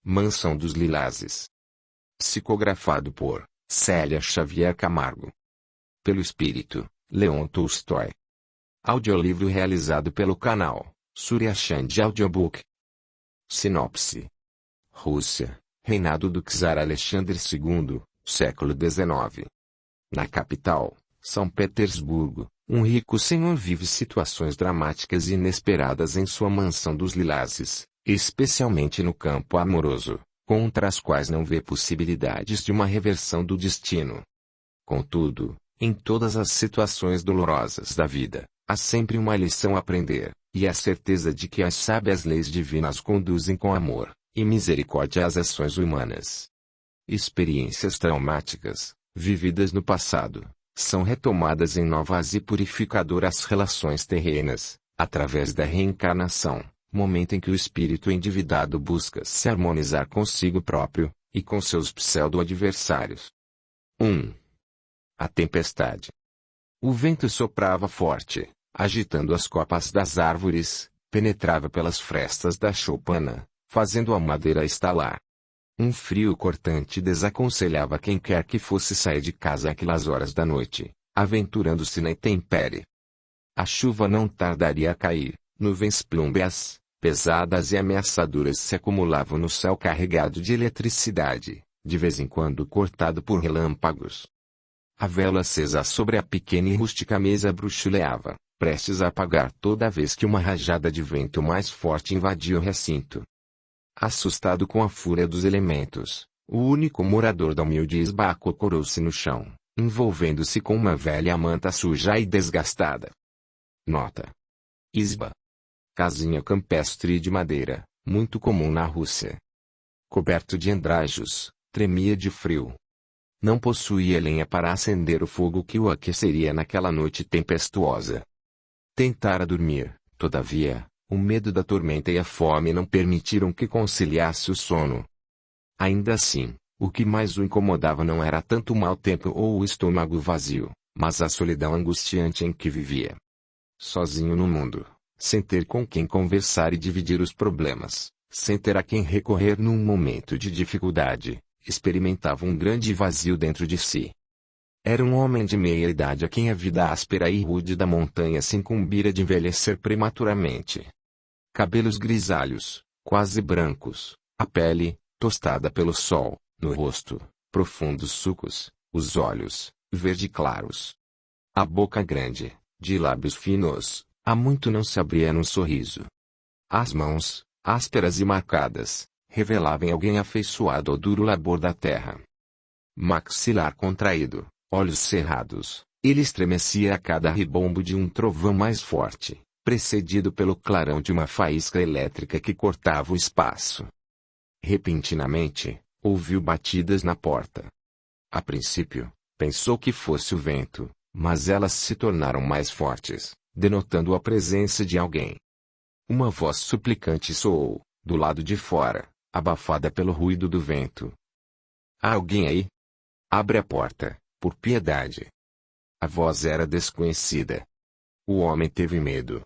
Mansão dos Lilazes. Psicografado por Célia Xavier Camargo. Pelo espírito, Leon Tolstói. Audiolivro realizado pelo canal Surya Chand Audiobook. Sinopse. Rússia, reinado do czar Alexandre II, século XIX. Na capital, São Petersburgo, um rico senhor vive situações dramáticas e inesperadas em sua mansão dos Lilazes, especialmente no campo amoroso, contra as quais não vê possibilidades de uma reversão do destino. Contudo, em todas as situações dolorosas da vida, há sempre uma lição a aprender, e a certeza de que as sábias leis divinas conduzem com amor e misericórdia às ações humanas. Experiências traumáticas, vividas no passado, são retomadas em novas e purificadoras relações terrenas, através da reencarnação, momento em que o espírito endividado busca se harmonizar consigo próprio, e com seus pseudo-adversários. 1. A tempestade. O vento soprava forte, agitando as copas das árvores, penetrava pelas frestas da choupana, fazendo a madeira estalar. Um frio cortante desaconselhava quem quer que fosse sair de casa àquelas horas da noite, aventurando-se na intempérie. A chuva não tardaria a cair, nuvens plúmbeas, pesadas e ameaçadoras se acumulavam no céu carregado de eletricidade, de vez em quando cortado por relâmpagos. A vela acesa sobre a pequena e rústica mesa bruxuleava, prestes a apagar toda vez que uma rajada de vento mais forte invadia o recinto. Assustado com a fúria dos elementos, o único morador da humilde isba acocorou-se no chão, envolvendo-se com uma velha manta suja e desgastada. Nota: isba. Casinha campestre de madeira, muito comum na Rússia. Coberto de andrajos, tremia de frio. Não possuía lenha para acender o fogo que o aqueceria naquela noite tempestuosa. Tentara dormir, todavia, o medo da tormenta e a fome não permitiram que conciliasse o sono. Ainda assim, o que mais o incomodava não era tanto o mau tempo ou o estômago vazio, mas a solidão angustiante em que vivia. Sozinho no mundo, sem ter com quem conversar e dividir os problemas, sem ter a quem recorrer num momento de dificuldade, experimentava um grande vazio dentro de si. Era um homem de meia idade a quem a vida áspera e rude da montanha se incumbira de envelhecer prematuramente. Cabelos grisalhos, quase brancos, a pele, tostada pelo sol, no rosto, profundos sulcos, os olhos, verde claros. A boca grande, de lábios finos, há muito não se abria num sorriso. As mãos, ásperas e marcadas, revelavam alguém afeiçoado ao duro labor da terra. Maxilar contraído, olhos cerrados, ele estremecia a cada ribombo de um trovão mais forte, precedido pelo clarão de uma faísca elétrica que cortava o espaço. Repentinamente, ouviu batidas na porta. A princípio, pensou que fosse o vento, mas elas se tornaram mais fortes, denotando a presença de alguém. Uma voz suplicante soou, do lado de fora, abafada pelo ruído do vento. Há alguém aí? Abre a porta, por piedade. A voz era desconhecida. O homem teve medo.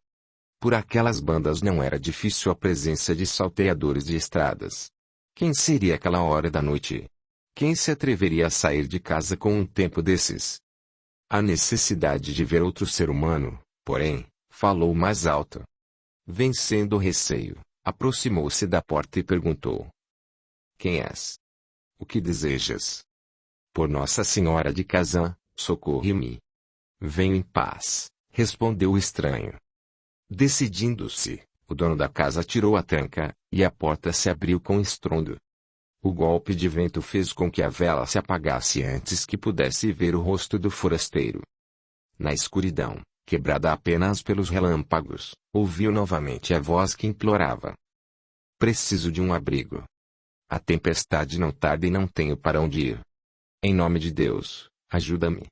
Por aquelas bandas não era difícil a presença de salteadores de estradas. Quem seria aquela hora da noite? Quem se atreveria a sair de casa com um tempo desses? A necessidade de ver outro ser humano, porém, falou mais alto. Vencendo o receio, aproximou-se da porta e perguntou: Quem és? O que desejas? Por Nossa Senhora de Kazan, socorre-me. Venho em paz, respondeu o estranho. Decidindo-se, o dono da casa tirou a tranca, e a porta se abriu com estrondo. O golpe de vento fez com que a vela se apagasse antes que pudesse ver o rosto do forasteiro. Na escuridão, quebrada apenas pelos relâmpagos, ouviu novamente a voz que implorava: Preciso de um abrigo. A tempestade não tarda e não tenho para onde ir. Em nome de Deus, ajuda-me.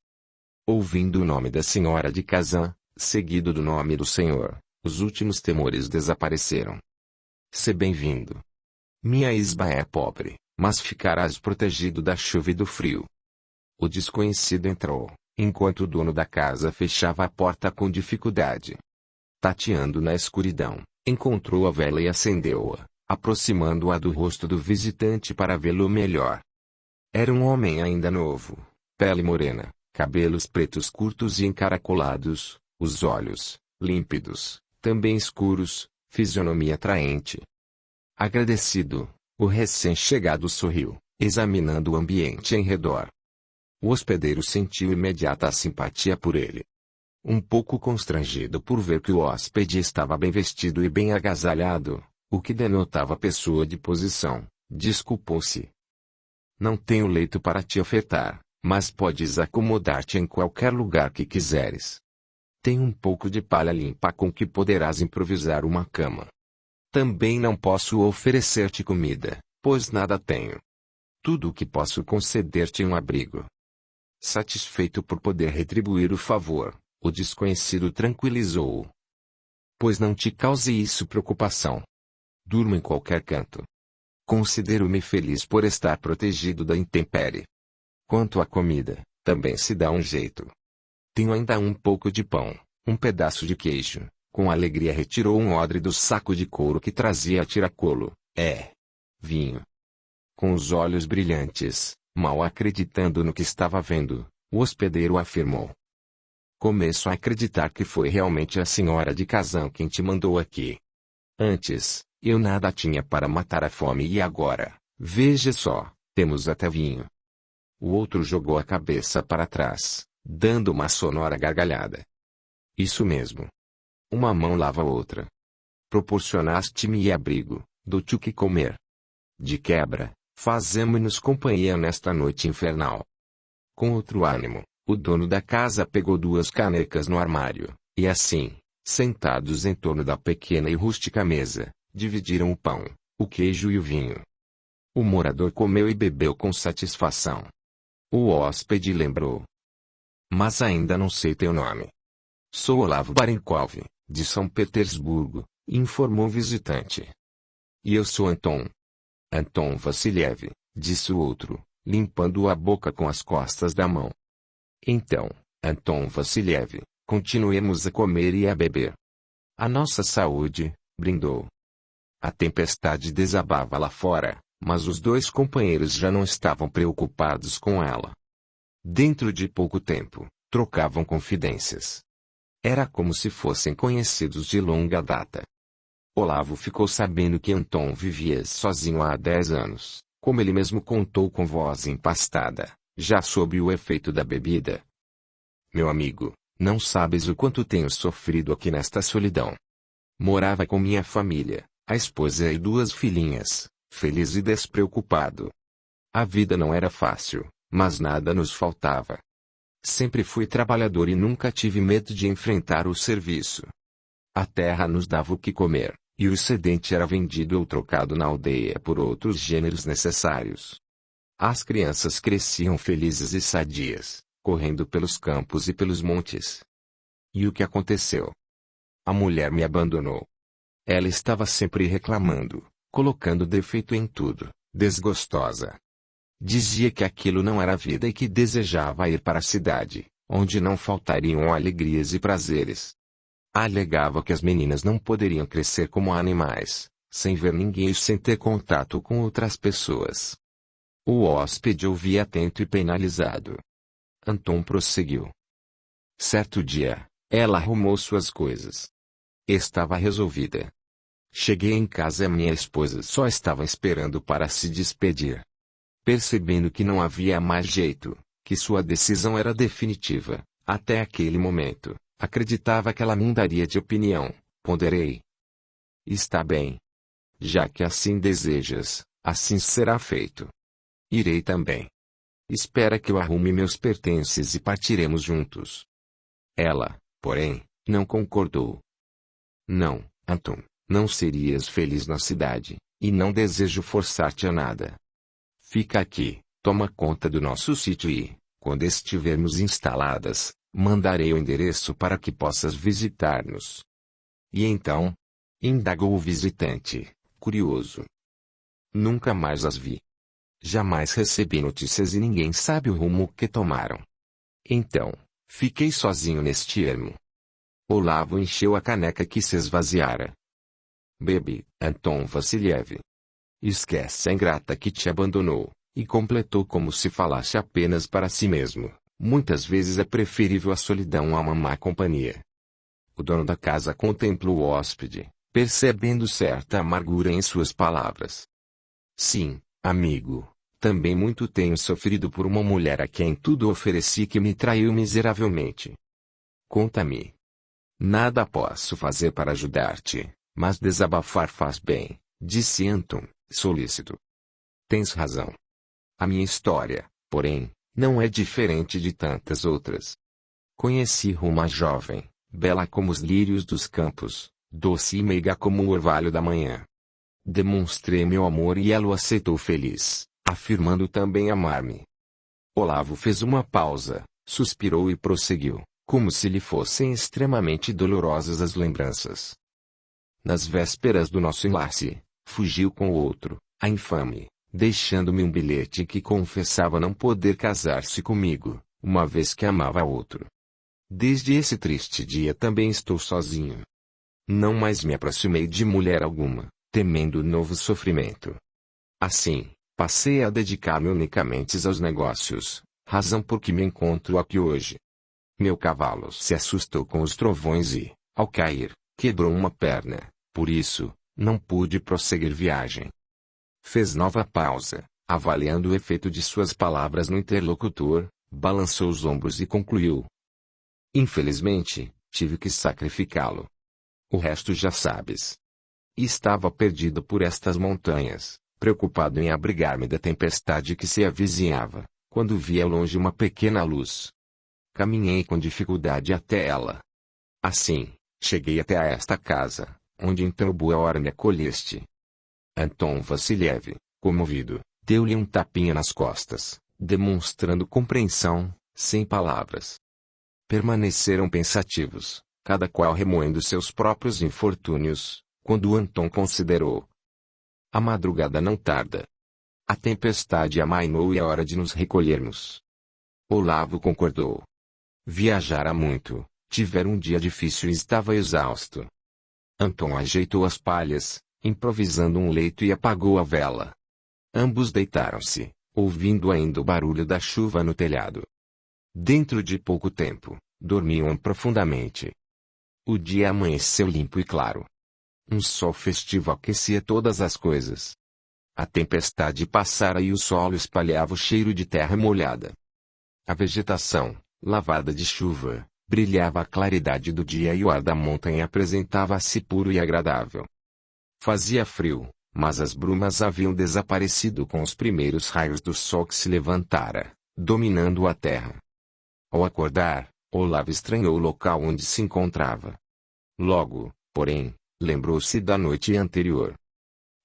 Ouvindo o nome da Senhora de Kazan, seguido do nome do Senhor, os últimos temores desapareceram. Se bem-vindo. Minha isba é pobre, mas ficarás protegido da chuva e do frio. O desconhecido entrou, enquanto o dono da casa fechava a porta com dificuldade. Tateando na escuridão, encontrou a vela e acendeu-a, aproximando-a do rosto do visitante para vê-lo melhor. Era um homem ainda novo, pele morena, cabelos pretos curtos e encaracolados, os olhos, límpidos, também escuros, fisionomia atraente. Agradecido, o recém-chegado sorriu, examinando o ambiente em redor. O hospedeiro sentiu imediata simpatia por ele. Um pouco constrangido por ver que o hóspede estava bem vestido e bem agasalhado, o que denotava pessoa de posição, desculpou-se. Não tenho leito para te ofertar, mas podes acomodar-te em qualquer lugar que quiseres. Tenho um pouco de palha limpa com que poderás improvisar uma cama. Também não posso oferecer-te comida, pois nada tenho. Tudo o que posso conceder-te é um abrigo. Satisfeito por poder retribuir o favor, o desconhecido tranquilizou-o. Pois não te cause isso preocupação. Durmo em qualquer canto. Considero-me feliz por estar protegido da intempérie. Quanto à comida, também se dá um jeito. Tenho ainda um pouco de pão, um pedaço de queijo. Com alegria retirou um odre do saco de couro que trazia a tiracolo. Vinho. Com os olhos brilhantes, mal acreditando no que estava vendo, o hospedeiro afirmou. Começo a acreditar que foi realmente a senhora de Kazan quem te mandou aqui. Antes, eu nada tinha para matar a fome e agora, veja só, temos até vinho. O outro jogou a cabeça para trás, dando uma sonora gargalhada. Isso mesmo. Uma mão lava a outra. Proporcionaste-me abrigo, dou-te o que comer. De quebra, fazemo-nos companhia nesta noite infernal. Com outro ânimo, o dono da casa pegou 2 canecas no armário, e assim, sentados em torno da pequena e rústica mesa, dividiram o pão, o queijo e o vinho. O morador comeu e bebeu com satisfação. O hóspede lembrou. Mas ainda não sei teu nome. Sou Olavo Barenkov, de São Petersburgo, informou o visitante. E eu sou Anton. Anton Vassiliev, disse o outro, limpando a boca com as costas da mão. Então, Anton Vassiliev, continuemos a comer e a beber. A nossa saúde, brindou. A tempestade desabava lá fora, mas os 2 companheiros já não estavam preocupados com ela. Dentro de pouco tempo, trocavam confidências. Era como se fossem conhecidos de longa data. Olavo ficou sabendo que Anton vivia sozinho há 10 anos, como ele mesmo contou com voz empastada, já sob o efeito da bebida. Meu amigo, não sabes o quanto tenho sofrido aqui nesta solidão. Morava com minha família, a esposa e 2 filhinhas, feliz e despreocupado. A vida não era fácil, mas nada nos faltava. Sempre fui trabalhador e nunca tive medo de enfrentar o serviço. A terra nos dava o que comer, e o excedente era vendido ou trocado na aldeia por outros gêneros necessários. As crianças cresciam felizes e sadias, correndo pelos campos e pelos montes. E o que aconteceu? A mulher me abandonou. Ela estava sempre reclamando, colocando defeito em tudo, desgostosa. Dizia que aquilo não era vida e que desejava ir para a cidade, onde não faltariam alegrias e prazeres. Alegava que as meninas não poderiam crescer como animais, sem ver ninguém e sem ter contato com outras pessoas. O hóspede ouvia atento e penalizado. Anton prosseguiu. Certo dia, ela arrumou suas coisas. Estava resolvida. Cheguei em casa e minha esposa só estava esperando para se despedir. Percebendo que não havia mais jeito, que sua decisão era definitiva, até aquele momento, acreditava que ela mudaria de opinião, ponderei. Está bem. Já que assim desejas, assim será feito. Irei também. Espera que eu arrume meus pertences e partiremos juntos. Ela, porém, não concordou. Não, Anton, não serias feliz na cidade, e não desejo forçar-te a nada. Fica aqui, toma conta do nosso sítio e, quando estivermos instaladas, mandarei o endereço para que possas visitar-nos. E então? Indagou o visitante, curioso. Nunca mais as vi. Jamais recebi notícias e ninguém sabe o rumo que tomaram. Então, fiquei sozinho neste ermo. Olavo encheu a caneca que se esvaziara. Bebe, Anton Vassiliev. Esquece a ingrata que te abandonou, e completou como se falasse apenas para si mesmo. Muitas vezes é preferível a solidão a uma má companhia. O dono da casa contemplou o hóspede, percebendo certa amargura em suas palavras. Sim, amigo, também muito tenho sofrido por uma mulher a quem tudo ofereci que me traiu miseravelmente. Conta-me. Nada posso fazer para ajudar-te, mas desabafar faz bem, disse Anton, solícito. Tens razão. A minha história, porém, não é diferente de tantas outras. Conheci uma jovem, bela como os lírios dos campos, doce e meiga como o orvalho da manhã. Demonstrei meu amor e ela o aceitou feliz, afirmando também amar-me. Olavo fez uma pausa, suspirou e prosseguiu, como se lhe fossem extremamente dolorosas as lembranças. Nas vésperas do nosso enlace, fugiu com outro, a infame, deixando-me um bilhete que confessava não poder casar-se comigo, uma vez que amava outro. Desde esse triste dia também estou sozinho. Não mais me aproximei de mulher alguma, temendo novo sofrimento. Assim, passei a dedicar-me unicamente aos negócios, razão por que me encontro aqui hoje. Meu cavalo se assustou com os trovões e, ao cair, quebrou uma perna, por isso, não pude prosseguir viagem. Fez nova pausa, avaliando o efeito de suas palavras no interlocutor, balançou os ombros e concluiu. Infelizmente, tive que sacrificá-lo. O resto já sabes. Estava perdido por estas montanhas, preocupado em abrigar-me da tempestade que se avizinhava, quando vi ao longe uma pequena luz. Caminhei com dificuldade até ela. Assim, cheguei até a esta casa, onde então boa hora me acolheste. Anton Vassiliev, comovido, deu-lhe um tapinha nas costas, demonstrando compreensão, sem palavras. Permaneceram pensativos, cada qual remoendo seus próprios infortúnios, quando Anton considerou. A madrugada não tarda. A tempestade amainou e é hora de nos recolhermos. Olavo concordou. Viajara muito, tivera um dia difícil e estava exausto. Anton ajeitou as palhas, improvisando um leito e apagou a vela. Ambos deitaram-se, ouvindo ainda o barulho da chuva no telhado. Dentro de pouco tempo, dormiam profundamente. O dia amanheceu limpo e claro. Um sol festivo aquecia todas as coisas. A tempestade passara e o solo espalhava o cheiro de terra molhada. A vegetação, lavada de chuva, brilhava a claridade do dia e o ar da montanha apresentava-se puro e agradável. Fazia frio, mas as brumas haviam desaparecido com os primeiros raios do sol que se levantara, dominando a terra. Ao acordar, Olavo estranhou o local onde se encontrava. Logo, porém, lembrou-se da noite anterior.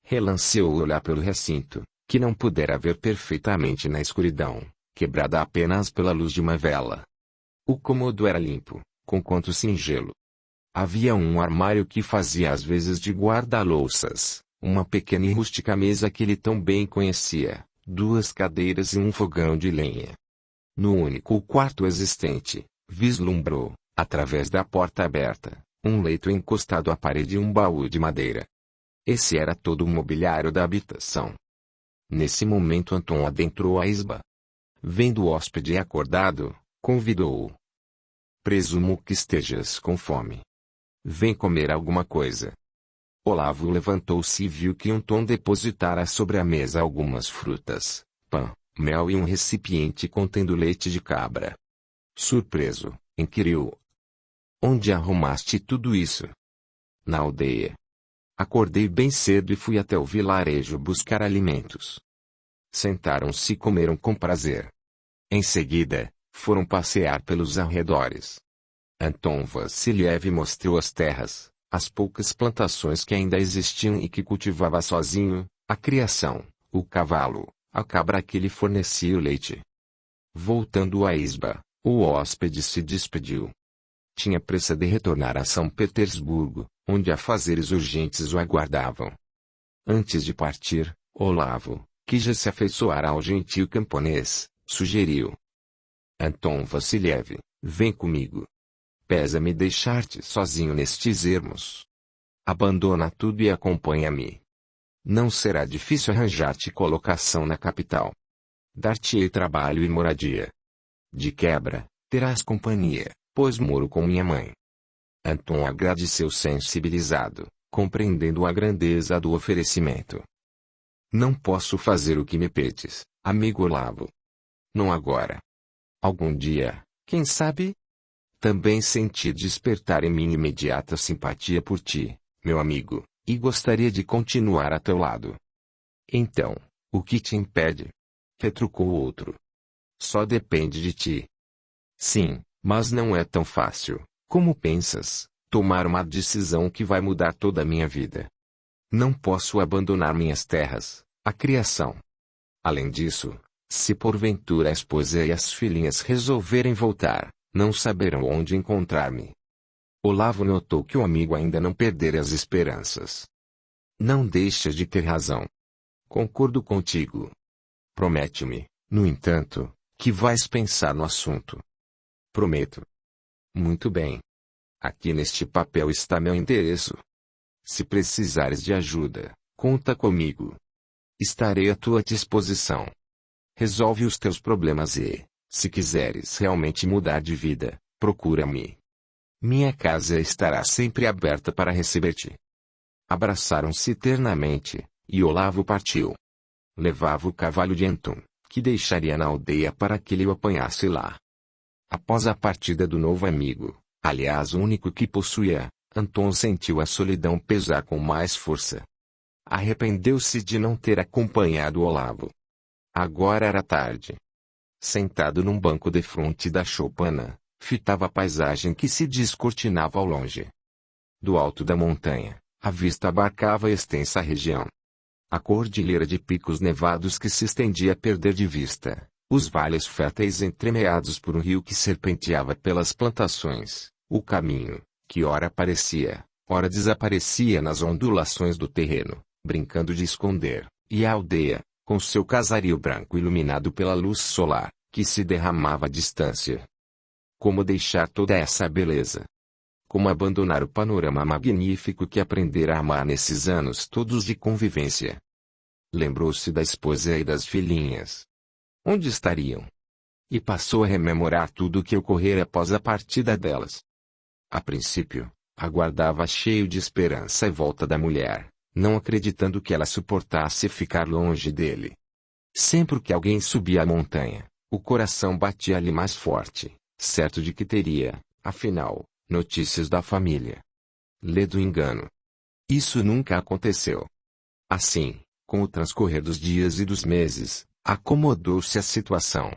Relanceou o olhar pelo recinto, que não pudera ver perfeitamente na escuridão, quebrada apenas pela luz de uma vela. O cômodo era limpo, conquanto singelo. Havia um armário que fazia às vezes de guarda-louças, uma pequena e rústica mesa que ele tão bem conhecia, 2 cadeiras e um fogão de lenha. No único quarto existente, vislumbrou, através da porta aberta, um leito encostado à parede e um baú de madeira. Esse era todo o mobiliário da habitação. Nesse momento Anton adentrou a isba. Vendo o hóspede acordado, convidou-o. Presumo que estejas com fome. Vem comer alguma coisa. Olavo levantou-se e viu que Anton depositara sobre a mesa algumas frutas, pão, mel e um recipiente contendo leite de cabra. Surpreso, inquiriu. Onde arrumaste tudo isso? Na aldeia. Acordei bem cedo e fui até o vilarejo buscar alimentos. Sentaram-se e comeram com prazer. Em seguida, foram passear pelos arredores. Anton Vassiliev mostrou as terras, as poucas plantações que ainda existiam e que cultivava sozinho, a criação, o cavalo, a cabra que lhe fornecia o leite. Voltando à isba, o hóspede se despediu. Tinha pressa de retornar a São Petersburgo, onde afazeres urgentes o aguardavam. Antes de partir, Olavo, que já se afeiçoara ao gentil camponês, sugeriu. Anton Vassiliev, vem comigo. Pesa-me deixar-te sozinho nestes ermos. Abandona tudo e acompanha-me. Não será difícil arranjar-te colocação na capital. Dar-te-ei trabalho e moradia. De quebra, terás companhia, pois moro com minha mãe. Anton agradeceu sensibilizado, compreendendo a grandeza do oferecimento. Não posso fazer o que me pedes, amigo Olavo. Não agora. Algum dia, quem sabe? Também senti despertar em mim imediata simpatia por ti, meu amigo, e gostaria de continuar a teu lado. Então, o que te impede? Retrucou o outro. Só depende de ti. Sim, mas não é tão fácil, como pensas, tomar uma decisão que vai mudar toda a minha vida. Não posso abandonar minhas terras, a criação. Além disso, se porventura a esposa e as filhinhas resolverem voltar, não saberão onde encontrar-me. Olavo notou que o amigo ainda não perdera as esperanças. Não deixas de ter razão. Concordo contigo. Promete-me, no entanto, que vais pensar no assunto. Prometo. Muito bem. Aqui neste papel está meu endereço. Se precisares de ajuda, conta comigo. Estarei à tua disposição. Resolve os teus problemas e, se quiseres realmente mudar de vida, procura-me. Minha casa estará sempre aberta para receber-te. Abraçaram-se ternamente, e Olavo partiu. Levava o cavalo de Anton, que deixaria na aldeia para que ele o apanhasse lá. Após a partida do novo amigo, aliás o único que possuía, Anton sentiu a solidão pesar com mais força. Arrependeu-se de não ter acompanhado Olavo. Agora era tarde. Sentado num banco defronte da choupana, fitava a paisagem que se descortinava ao longe. Do alto da montanha, a vista abarcava a extensa região. A cordilheira de picos nevados que se estendia a perder de vista, os vales férteis entremeados por um rio que serpenteava pelas plantações, o caminho, que ora aparecia, ora desaparecia nas ondulações do terreno, brincando de esconder, e a aldeia, com seu casario branco iluminado pela luz solar, que se derramava à distância. Como deixar toda essa beleza? Como abandonar o panorama magnífico que aprendera a amar nesses anos todos de convivência? Lembrou-se da esposa e das filhinhas. Onde estariam? E passou a rememorar tudo o que ocorrera após a partida delas. A princípio, aguardava cheio de esperança a volta da mulher, não acreditando que ela suportasse ficar longe dele. Sempre que alguém subia a montanha, o coração batia-lhe mais forte, certo de que teria, afinal, notícias da família. Ledo engano. Isso nunca aconteceu. Assim, com o transcorrer dos dias e dos meses, acomodou-se a situação.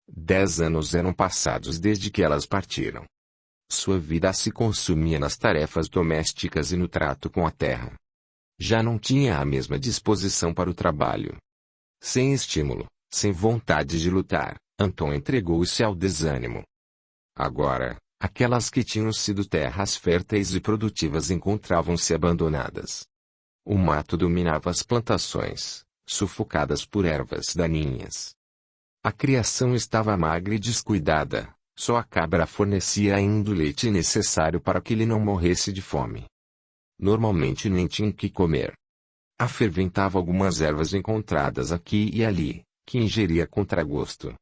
10 anos eram passados desde que elas partiram. Sua vida se consumia nas tarefas domésticas e no trato com a terra. Já não tinha a mesma disposição para o trabalho. Sem estímulo, sem vontade de lutar, Anton entregou-se ao desânimo. Agora, aquelas que tinham sido terras férteis e produtivas encontravam-se abandonadas. O mato dominava as plantações, sufocadas por ervas daninhas. A criação estava magra e descuidada, só a cabra fornecia ainda o leite necessário para que ele não morresse de fome. Normalmente nem tinha o que comer. Aferventava algumas ervas encontradas aqui e ali, que ingeria a contragosto.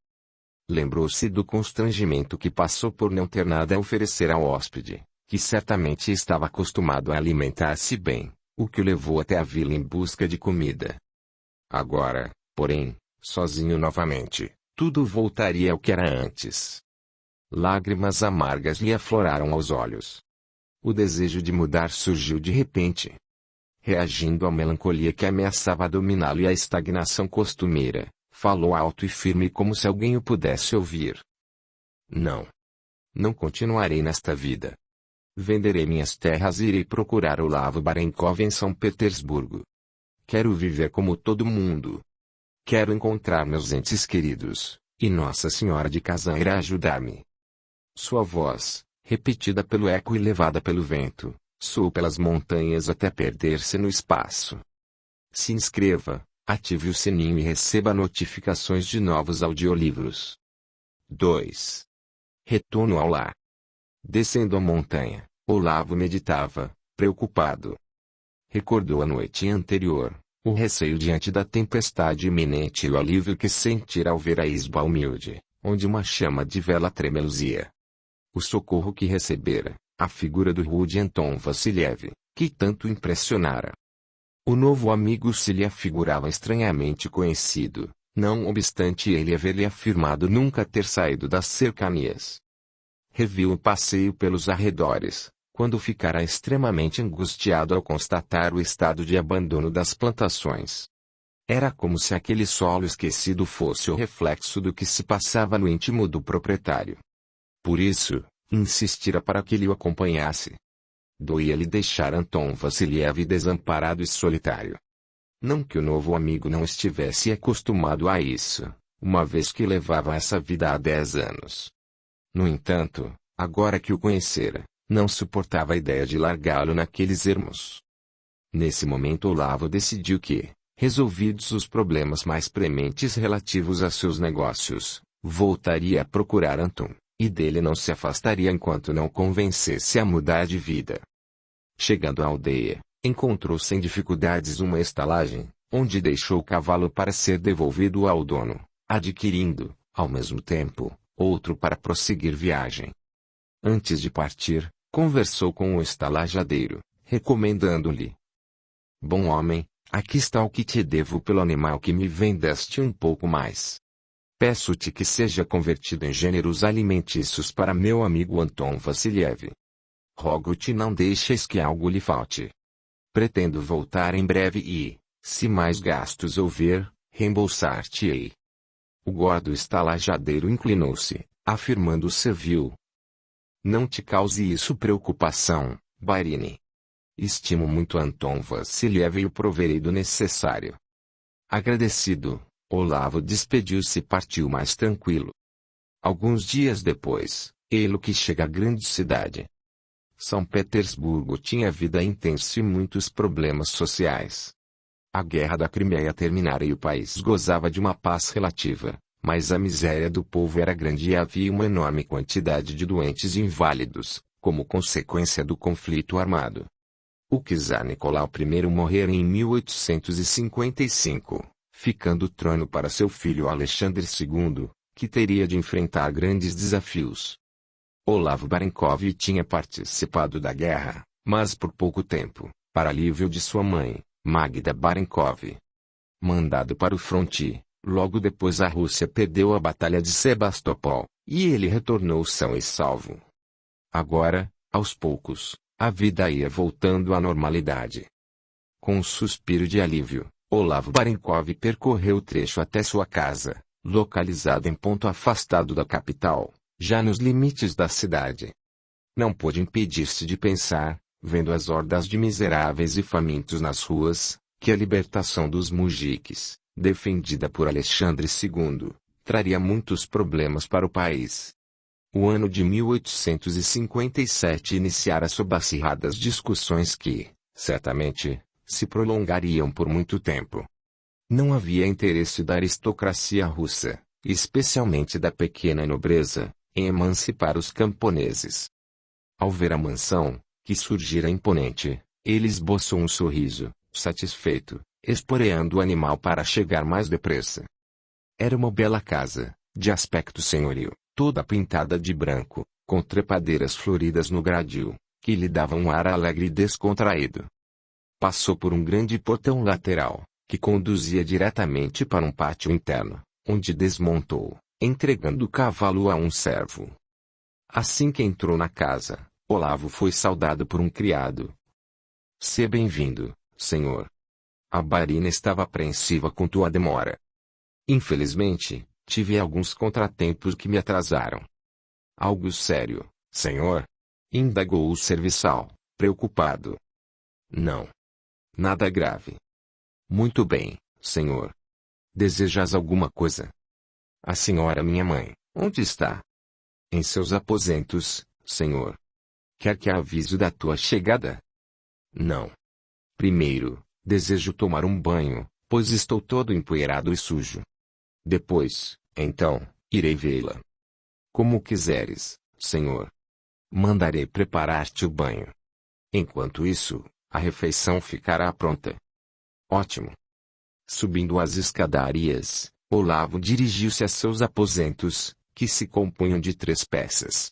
Lembrou-se do constrangimento que passou por não ter nada a oferecer ao hóspede, que certamente estava acostumado a alimentar-se bem, o que o levou até a vila em busca de comida. Agora, porém, sozinho novamente, tudo voltaria ao que era antes. Lágrimas amargas lhe afloraram aos olhos. O desejo de mudar surgiu de repente. Reagindo à melancolia que ameaçava dominá-lo e à estagnação costumeira, falou alto e firme como se alguém o pudesse ouvir. Não. Não continuarei nesta vida. Venderei minhas terras e irei procurar Olavo Barenkov em São Petersburgo. Quero viver como todo mundo. Quero encontrar meus entes queridos, e Nossa Senhora de Kazan irá ajudar-me. Sua voz, repetida pelo eco e levada pelo vento, soou pelas montanhas até perder-se no espaço. Se inscreva, ative o sininho e receba notificações de novos audiolivros. 2. Retorno ao lar. Descendo a montanha, Olavo meditava, preocupado. Recordou a noite anterior, o receio diante da tempestade iminente e o alívio que sentira ao ver a isba humilde, onde uma chama de vela tremeluzia. O socorro que recebera, a figura do rude Anton Vassiliev, que tanto impressionara. O novo amigo se lhe afigurava estranhamente conhecido, não obstante ele haver-lhe afirmado nunca ter saído das cercanias. Reviu o passeio pelos arredores, quando ficara extremamente angustiado ao constatar o estado de abandono das plantações. Era como se aquele solo esquecido fosse o reflexo do que se passava no íntimo do proprietário. Por isso, insistira para que lhe o acompanhasse. Doía-lhe deixar Anton Vassiliev desamparado e solitário. Não que o novo amigo não estivesse acostumado a isso, uma vez que levava essa vida há 10 anos. No entanto, agora que o conhecera, não suportava a ideia de largá-lo naqueles ermos. Nesse momento Olavo decidiu que, resolvidos os problemas mais prementes relativos a seus negócios, voltaria a procurar Anton, e dele não se afastaria enquanto não convencesse a mudar de vida. Chegando à aldeia, encontrou sem dificuldades uma estalagem, onde deixou o cavalo para ser devolvido ao dono, adquirindo, ao mesmo tempo, outro para prosseguir viagem. Antes de partir, conversou com o estalajadeiro, recomendando-lhe: "Bom homem, aqui está o que te devo pelo animal que me vendeste um pouco mais. Peço-te que seja convertido em gêneros alimentícios para meu amigo Anton Vassiliev. Rogo-te não deixes que algo lhe falte. Pretendo voltar em breve e, se mais gastos houver, reembolsar-te-ei." O gordo estalajadeiro inclinou-se, afirmando servil: "Não te cause isso preocupação, Barini. Estimo muito Anton Vassiliev e o proverei do necessário." Agradecido, Olavo despediu-se e partiu mais tranquilo. Alguns dias depois, ele que chega à grande cidade. São Petersburgo tinha vida intensa e muitos problemas sociais. A guerra da Crimeia terminara e o país gozava de uma paz relativa, mas a miséria do povo era grande e havia uma enorme quantidade de doentes e inválidos, como consequência do conflito armado. O czar Nicolau I morrera em 1855, ficando o trono para seu filho Alexandre II, que teria de enfrentar grandes desafios. Olavo Barenkov tinha participado da guerra, mas por pouco tempo, para alívio de sua mãe, Magda Barenkov. Mandado para o fronte, logo depois a Rússia perdeu a Batalha de Sebastopol, e ele retornou são e salvo. Agora, aos poucos, a vida ia voltando à normalidade. Com um suspiro de alívio, Olavo Barenkov percorreu o trecho até sua casa, localizada em ponto afastado da capital, já nos limites da cidade. Não pôde impedir-se de pensar, vendo as hordas de miseráveis e famintos nas ruas, que a libertação dos mujiques, defendida por Alexandre II, traria muitos problemas para o país. O ano de 1857 iniciara sob acirradas discussões que, certamente, se prolongariam por muito tempo. Não havia interesse da aristocracia russa, especialmente da pequena nobreza, em emancipar os camponeses. Ao ver a mansão, que surgira imponente, ele esboçou um sorriso, satisfeito, esporeando o animal para chegar mais depressa. Era uma bela casa, de aspecto senhorio, toda pintada de branco, com trepadeiras floridas no gradil, que lhe dava um ar alegre e descontraído. Passou por um grande portão lateral, que conduzia diretamente para um pátio interno, onde desmontou, entregando o cavalo a um servo. Assim que entrou na casa, Olavo foi saudado por um criado. "Seja bem-vindo, senhor." A barina estava apreensiva com tua demora. "Infelizmente, tive alguns contratempos que me atrasaram." "Algo sério, senhor?" indagou o serviçal, preocupado. "Não. Nada grave." "Muito bem, senhor. Desejas alguma coisa?" "A senhora minha mãe, onde está?" "Em seus aposentos, senhor." "Quer que a avise da tua chegada?" "Não. Primeiro, desejo tomar um banho, pois estou todo empoeirado e sujo. Depois, então, irei vê-la." "Como quiseres, senhor. Mandarei preparar-te o banho." Enquanto isso, a refeição ficará pronta. Ótimo. Subindo as escadarias, Olavo dirigiu-se a seus aposentos, que se compunham de 3 peças.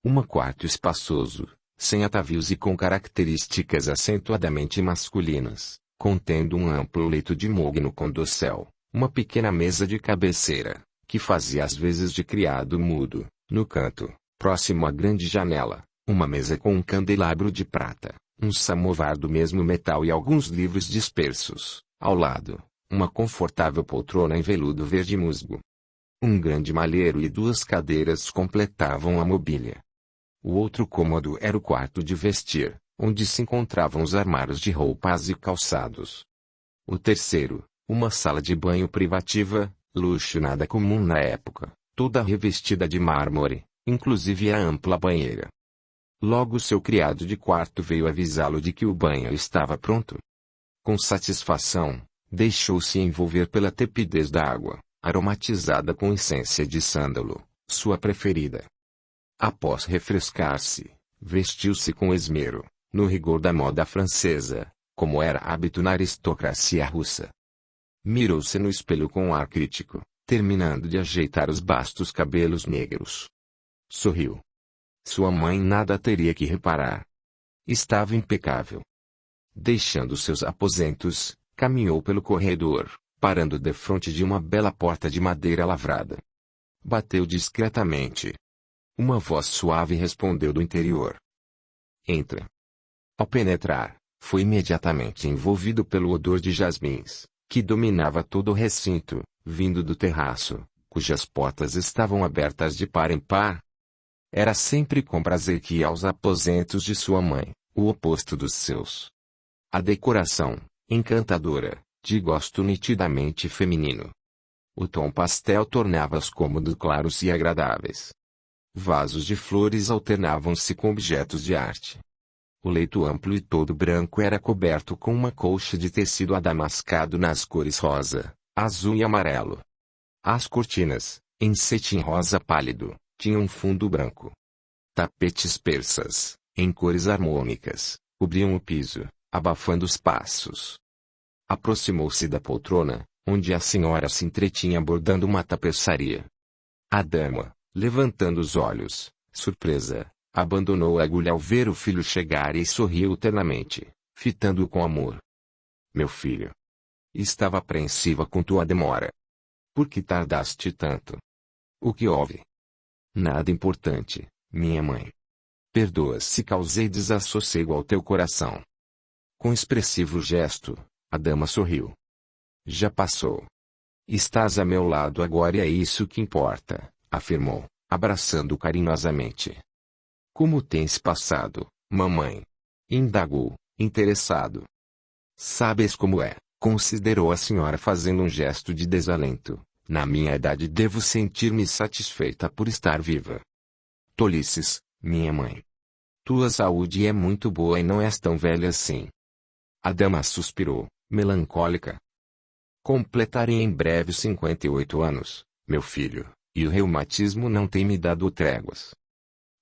Um quarto espaçoso, sem atavios e com características acentuadamente masculinas, contendo um amplo leito de mogno com dossel, uma pequena mesa de cabeceira, que fazia as vezes de criado mudo, no canto, próximo à grande janela, uma mesa com um candelabro de prata, um samovar do mesmo metal e alguns livros dispersos, ao lado, uma confortável poltrona em veludo verde musgo. Um grande malheiro e 2 cadeiras completavam a mobília. O outro cômodo era o quarto de vestir, onde se encontravam os armários de roupas e calçados. O terceiro, uma sala de banho privativa, luxo nada comum na época, toda revestida de mármore, inclusive a ampla banheira. Logo seu criado de quarto veio avisá-lo de que o banho estava pronto. Com satisfação, deixou-se envolver pela tepidez da água, aromatizada com essência de sândalo, sua preferida. Após refrescar-se, vestiu-se com esmero, no rigor da moda francesa, como era hábito na aristocracia russa. Mirou-se no espelho com um ar crítico, terminando de ajeitar os bastos cabelos negros. Sorriu. Sua mãe nada teria que reparar. Estava impecável. Deixando seus aposentos, caminhou pelo corredor, parando defronte de uma bela porta de madeira lavrada. Bateu discretamente. Uma voz suave respondeu do interior. Entra. Ao penetrar, foi imediatamente envolvido pelo odor de jasmins, que dominava todo o recinto, vindo do terraço, cujas portas estavam abertas de par em par. Era sempre com prazer que ia aos aposentos de sua mãe, o oposto dos seus. A decoração, encantadora, de gosto nitidamente feminino. O tom pastel tornava os cômodos claros e agradáveis. Vasos de flores alternavam-se com objetos de arte. O leito amplo e todo branco era coberto com uma colcha de tecido adamascado nas cores rosa, azul e amarelo. As cortinas, em cetim rosa pálido, tinham um fundo branco. Tapetes persas, em cores harmônicas, cobriam o piso, abafando os passos. Aproximou-se da poltrona, onde a senhora se entretinha bordando uma tapeçaria. A dama, levantando os olhos, surpresa, abandonou a agulha ao ver o filho chegar e sorriu ternamente, fitando-o com amor. Meu filho. Estava apreensiva com tua demora. Por que tardaste tanto? O que houve? Nada importante, minha mãe. Perdoa se causei desassossego ao teu coração. Com expressivo gesto, a dama sorriu. Já passou. Estás a meu lado agora e é isso que importa, afirmou, abraçando-o carinhosamente. Como tens passado, mamãe? Indagou, interessado. Sabes como é, considerou a senhora fazendo um gesto de desalento. Na minha idade devo sentir-me satisfeita por estar viva. Tolices, minha mãe. Tua saúde é muito boa e não és tão velha assim. A dama suspirou, melancólica. Completarei em breve 58 anos, meu filho, e o reumatismo não tem me dado tréguas.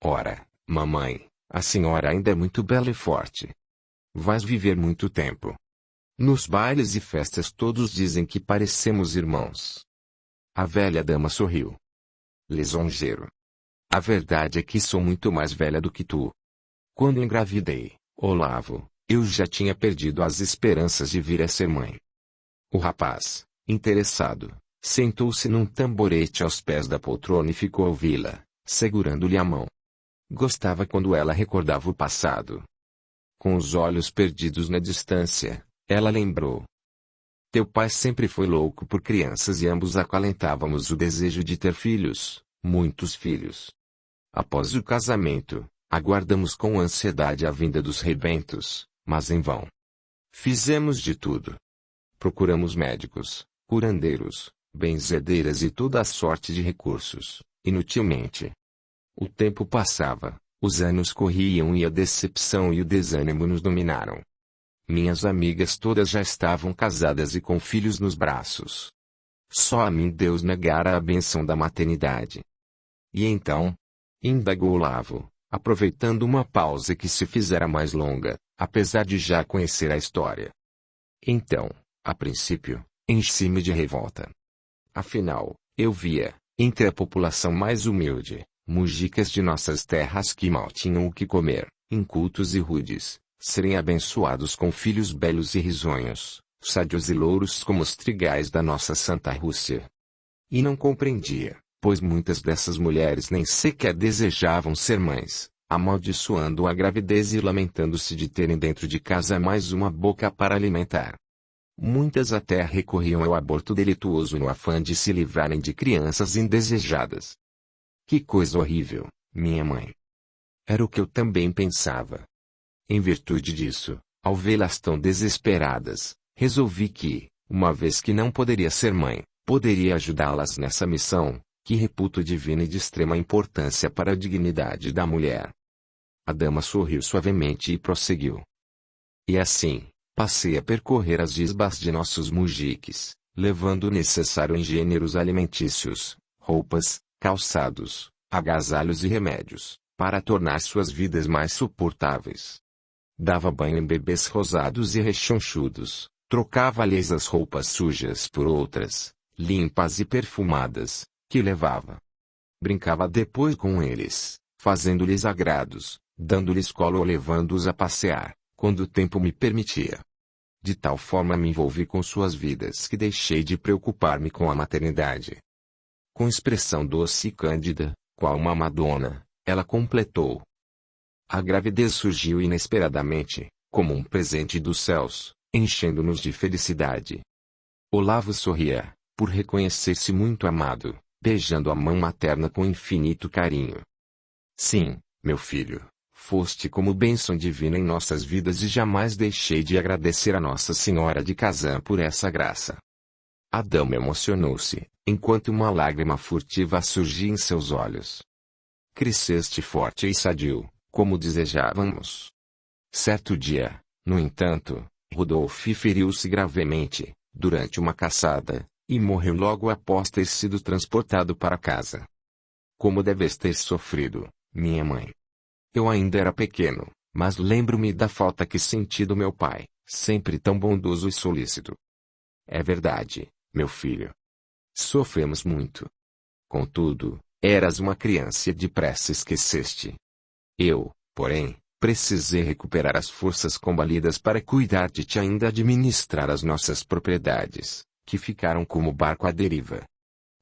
Ora, mamãe, a senhora ainda é muito bela e forte. Vais viver muito tempo. Nos bailes e festas todos dizem que parecemos irmãos. A velha dama sorriu. Lisonjeiro. A verdade é que sou muito mais velha do que tu. Quando engravidei, Olavo, eu já tinha perdido as esperanças de vir a ser mãe. O rapaz, interessado, sentou-se num tamborete aos pés da poltrona e ficou a ouvi-la, segurando-lhe a mão. Gostava quando ela recordava o passado. Com os olhos perdidos na distância, ela lembrou. Teu pai sempre foi louco por crianças e ambos acalentávamos o desejo de ter filhos, muitos filhos. Após o casamento, aguardamos com ansiedade a vinda dos rebentos, mas em vão. Fizemos de tudo. Procuramos médicos, curandeiros, benzedeiras e toda a sorte de recursos, inutilmente. O tempo passava, os anos corriam e a decepção e o desânimo nos dominaram. Minhas amigas todas já estavam casadas e com filhos nos braços. Só a mim Deus negara a bênção da maternidade. E então? Indagou Olavo, aproveitando uma pausa que se fizera mais longa, apesar de já conhecer a história. Então, a princípio, enchi-me de revolta. Afinal, eu via, entre a população mais humilde, mujicas de nossas terras que mal tinham o que comer, incultos e rudes, serem abençoados com filhos belos e risonhos, sádios e louros como os trigais da nossa Santa Rússia. E não compreendia, pois muitas dessas mulheres nem sequer desejavam ser mães, amaldiçoando a gravidez e lamentando-se de terem dentro de casa mais uma boca para alimentar. Muitas até recorriam ao aborto delituoso no afã de se livrarem de crianças indesejadas. Que coisa horrível, minha mãe! Era o que eu também pensava. Em virtude disso, ao vê-las tão desesperadas, resolvi que, uma vez que não poderia ser mãe, poderia ajudá-las nessa missão, que reputo divina e de extrema importância para a dignidade da mulher. A dama sorriu suavemente e prosseguiu. E assim, passei a percorrer as isbas de nossos mujiques, levando o necessário em gêneros alimentícios, roupas, calçados, agasalhos e remédios, para tornar suas vidas mais suportáveis. Dava banho em bebês rosados e rechonchudos, trocava-lhes as roupas sujas por outras, limpas e perfumadas, que levava. Brincava depois com eles, fazendo-lhes agrados, dando-lhes colo ou levando-os a passear, quando o tempo me permitia. De tal forma me envolvi com suas vidas que deixei de preocupar-me com a maternidade. Com expressão doce e cândida, qual uma Madonna, ela completou. A gravidez surgiu inesperadamente, como um presente dos céus, enchendo-nos de felicidade. Olavo sorria, por reconhecer-se muito amado, beijando a mão materna com infinito carinho. Sim, meu filho, foste como bênção divina em nossas vidas e jamais deixei de agradecer a Nossa Senhora de Kazan por essa graça. A dama emocionou-se, enquanto uma lágrima furtiva surgia em seus olhos. Cresceste forte e sadio, como desejávamos. Certo dia, no entanto, Rudolf feriu-se gravemente, durante uma caçada, e morreu logo após ter sido transportado para casa. Como deves ter sofrido, minha mãe. Eu ainda era pequeno, mas lembro-me da falta que senti do meu pai, sempre tão bondoso e solícito. É verdade, meu filho. Sofremos muito. Contudo, eras uma criança e depressa esqueceste. Eu, porém, precisei recuperar as forças combalidas para cuidar de ti e ainda administrar as nossas propriedades, que ficaram como barco à deriva.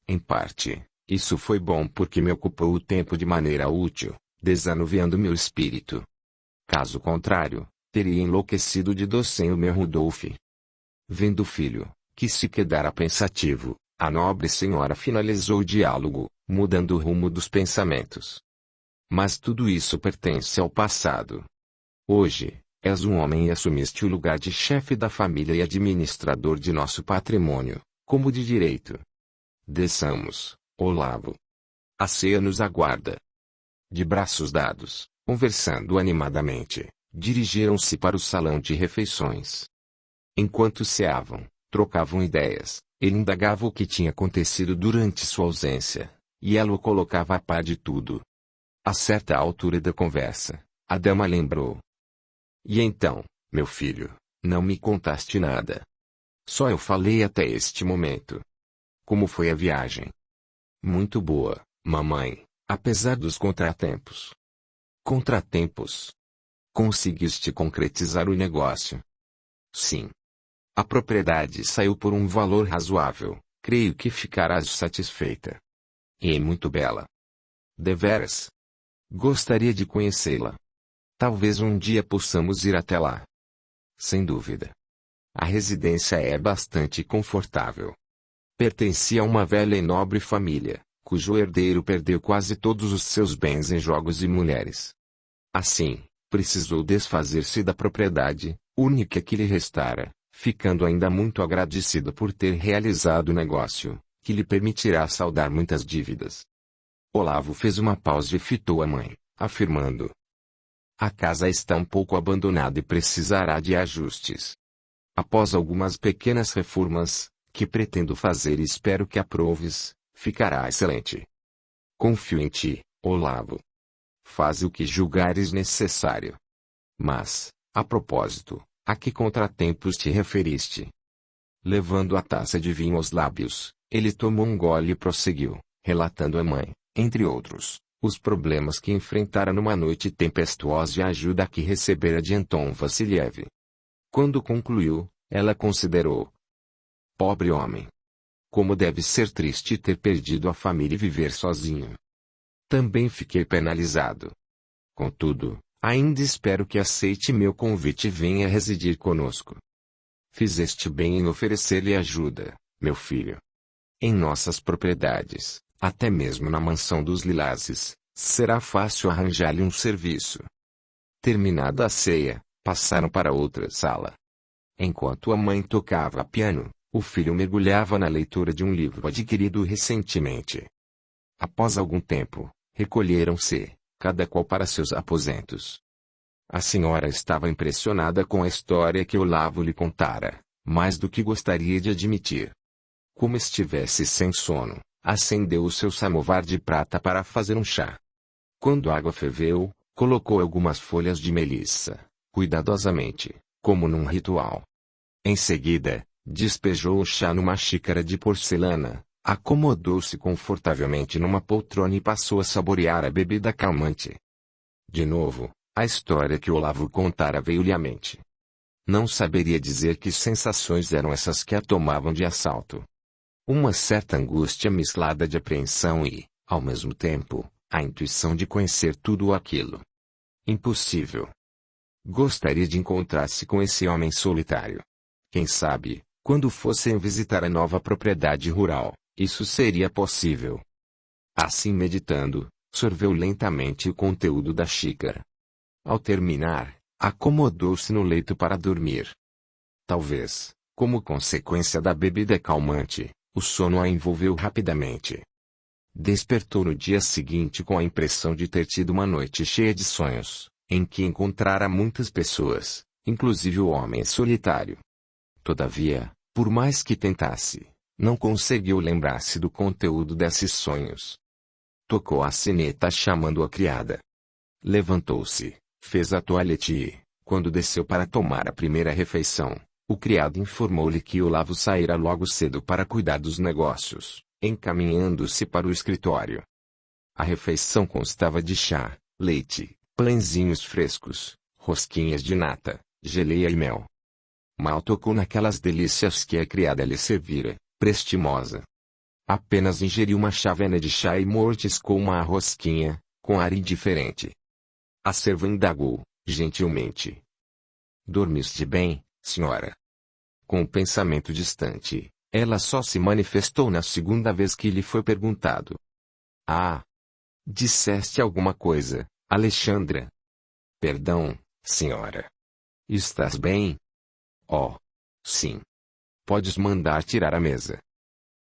Em parte, isso foi bom porque me ocupou o tempo de maneira útil, desanuviando meu espírito. Caso contrário, teria enlouquecido de dor sem o meu Rudolf. Vendo o filho, que se quedara pensativo, a nobre senhora finalizou o diálogo, mudando o rumo dos pensamentos. Mas tudo isso pertence ao passado. Hoje, és um homem e assumiste o lugar de chefe da família e administrador de nosso patrimônio, como de direito. Desçamos, Olavo. A ceia nos aguarda. De braços dados, conversando animadamente, dirigiram-se para o salão de refeições. Enquanto ceavam, trocavam ideias, ele indagava o que tinha acontecido durante sua ausência, e ela o colocava a par de tudo. A certa altura da conversa, a dama lembrou. E então, meu filho, não me contaste nada. Só eu falei até este momento. Como foi a viagem? Muito boa, mamãe, apesar dos contratempos. Contratempos? Conseguiste concretizar o negócio? Sim. A propriedade saiu por um valor razoável, creio que ficarás satisfeita. E é muito bela. Deveras? Gostaria de conhecê-la. Talvez um dia possamos ir até lá. Sem dúvida. A residência é bastante confortável. Pertencia a uma velha e nobre família, cujo herdeiro perdeu quase todos os seus bens em jogos e mulheres. Assim, precisou desfazer-se da propriedade, única que lhe restara, ficando ainda muito agradecido por ter realizado o negócio, que lhe permitirá saldar muitas dívidas. Olavo fez uma pausa e fitou a mãe, afirmando: a casa está um pouco abandonada e precisará de ajustes. Após algumas pequenas reformas, que pretendo fazer e espero que aproves, ficará excelente. Confio em ti, Olavo. Faze o que julgares necessário. Mas, a propósito, a que contratempos te referiste? Levando a taça de vinho aos lábios, ele tomou um gole e prosseguiu, relatando à mãe, entre outros, os problemas que enfrentara numa noite tempestuosa e a ajuda que recebera de Anton Vassiliev. Quando concluiu, ela considerou: pobre homem! Como deve ser triste ter perdido a família e viver sozinho. Também fiquei penalizado. Contudo, ainda espero que aceite meu convite e venha residir conosco. Fizeste bem em oferecer-lhe ajuda, meu filho. Em nossas propriedades, até mesmo na mansão dos Lilazes, será fácil arranjar-lhe um serviço. Terminada a ceia, passaram para outra sala. Enquanto a mãe tocava piano, o filho mergulhava na leitura de um livro adquirido recentemente. Após algum tempo, recolheram-se, cada qual para seus aposentos. A senhora estava impressionada com a história que Olavo lhe contara, mais do que gostaria de admitir. Como estivesse sem sono, acendeu o seu samovar de prata para fazer um chá. Quando a água ferveu, colocou algumas folhas de melissa, cuidadosamente, como num ritual. Em seguida, despejou o chá numa xícara de porcelana, acomodou-se confortavelmente numa poltrona e passou a saborear a bebida calmante. De novo, a história que Olavo contara veio-lhe à mente. Não saberia dizer que sensações eram essas que a tomavam de assalto. Uma certa angústia mesclada de apreensão e, ao mesmo tempo, a intuição de conhecer tudo aquilo. Impossível. Gostaria de encontrar-se com esse homem solitário. Quem sabe, quando fossem visitar a nova propriedade rural, isso seria possível. Assim meditando, sorveu lentamente o conteúdo da xícara. Ao terminar, acomodou-se no leito para dormir. Talvez, como consequência da bebida calmante, o sono a envolveu rapidamente. Despertou no dia seguinte com a impressão de ter tido uma noite cheia de sonhos, em que encontrara muitas pessoas, inclusive o homem solitário. Todavia, por mais que tentasse, não conseguiu lembrar-se do conteúdo desses sonhos. Tocou a sineta chamando a criada. Levantou-se, fez a toalete e, quando desceu para tomar a primeira refeição, o criado informou-lhe que Olavo saíra logo cedo para cuidar dos negócios, encaminhando-se para o escritório. A refeição constava de chá, leite, pãezinhos frescos, rosquinhas de nata, geleia e mel. Mal tocou naquelas delícias que a criada lhe servira, prestimosa. Apenas ingeriu uma chávena de chá e mordiscou uma rosquinha, com ar indiferente. A serva indagou, gentilmente: dormiste bem, senhora? Com o pensamento distante, ela só se manifestou na segunda vez que lhe foi perguntado. Ah! Disseste alguma coisa, Alexandra? Perdão, senhora. Estás bem? Oh! Sim. Podes mandar tirar a mesa.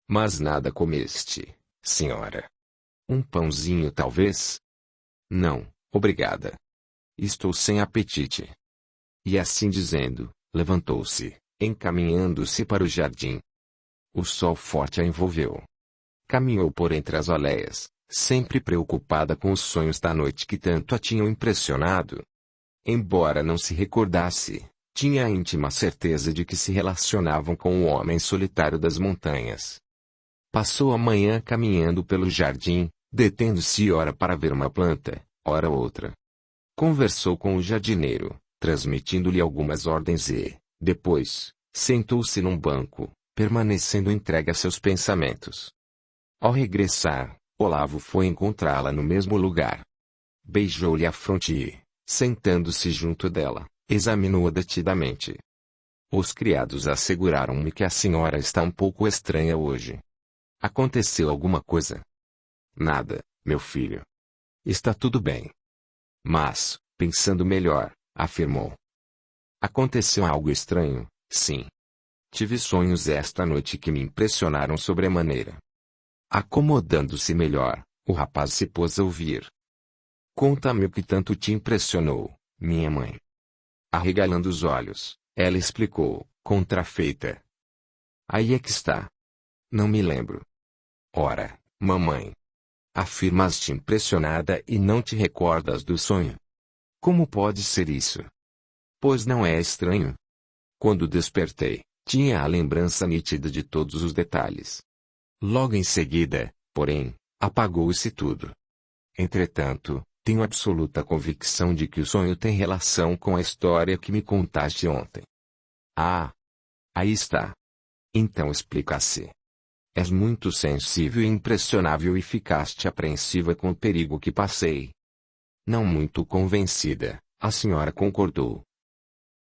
Mas nada comeste, senhora. Um pãozinho talvez? Não, obrigada. Estou sem apetite. E assim dizendo, levantou-se, encaminhando-se para o jardim. O sol forte a envolveu. Caminhou por entre as aleias, sempre preocupada com os sonhos da noite que tanto a tinham impressionado. Embora não se recordasse, tinha a íntima certeza de que se relacionavam com o homem solitário das montanhas. Passou a manhã caminhando pelo jardim, detendo-se ora para ver uma planta, ora outra. Conversou com o jardineiro, transmitindo-lhe algumas ordens e, depois, sentou-se num banco, permanecendo entregue a seus pensamentos. Ao regressar, Olavo foi encontrá-la no mesmo lugar. Beijou-lhe a fronte e, sentando-se junto dela, examinou-a detidamente. Os criados asseguraram-me que a senhora está um pouco estranha hoje. Aconteceu alguma coisa? Nada, meu filho. Está tudo bem. Mas, pensando melhor, afirmou. Aconteceu algo estranho, sim. Tive sonhos esta noite que me impressionaram sobremaneira. Acomodando-se melhor, o rapaz se pôs a ouvir. Conta-me o que tanto te impressionou, minha mãe. Arregalando os olhos, ela explicou, contrafeita. Aí é que está. Não me lembro. Ora, mamãe. Afirmas-te impressionada e não te recordas do sonho. Como pode ser isso? Pois não é estranho. Quando despertei, tinha a lembrança nítida de todos os detalhes. Logo em seguida, porém, apagou-se tudo. Entretanto, tenho absoluta convicção de que o sonho tem relação com a história que me contaste ontem. Ah! Aí está. Então explica-se. És muito sensível e impressionável e ficaste apreensiva com o perigo que passei. Não muito convencida, a senhora concordou.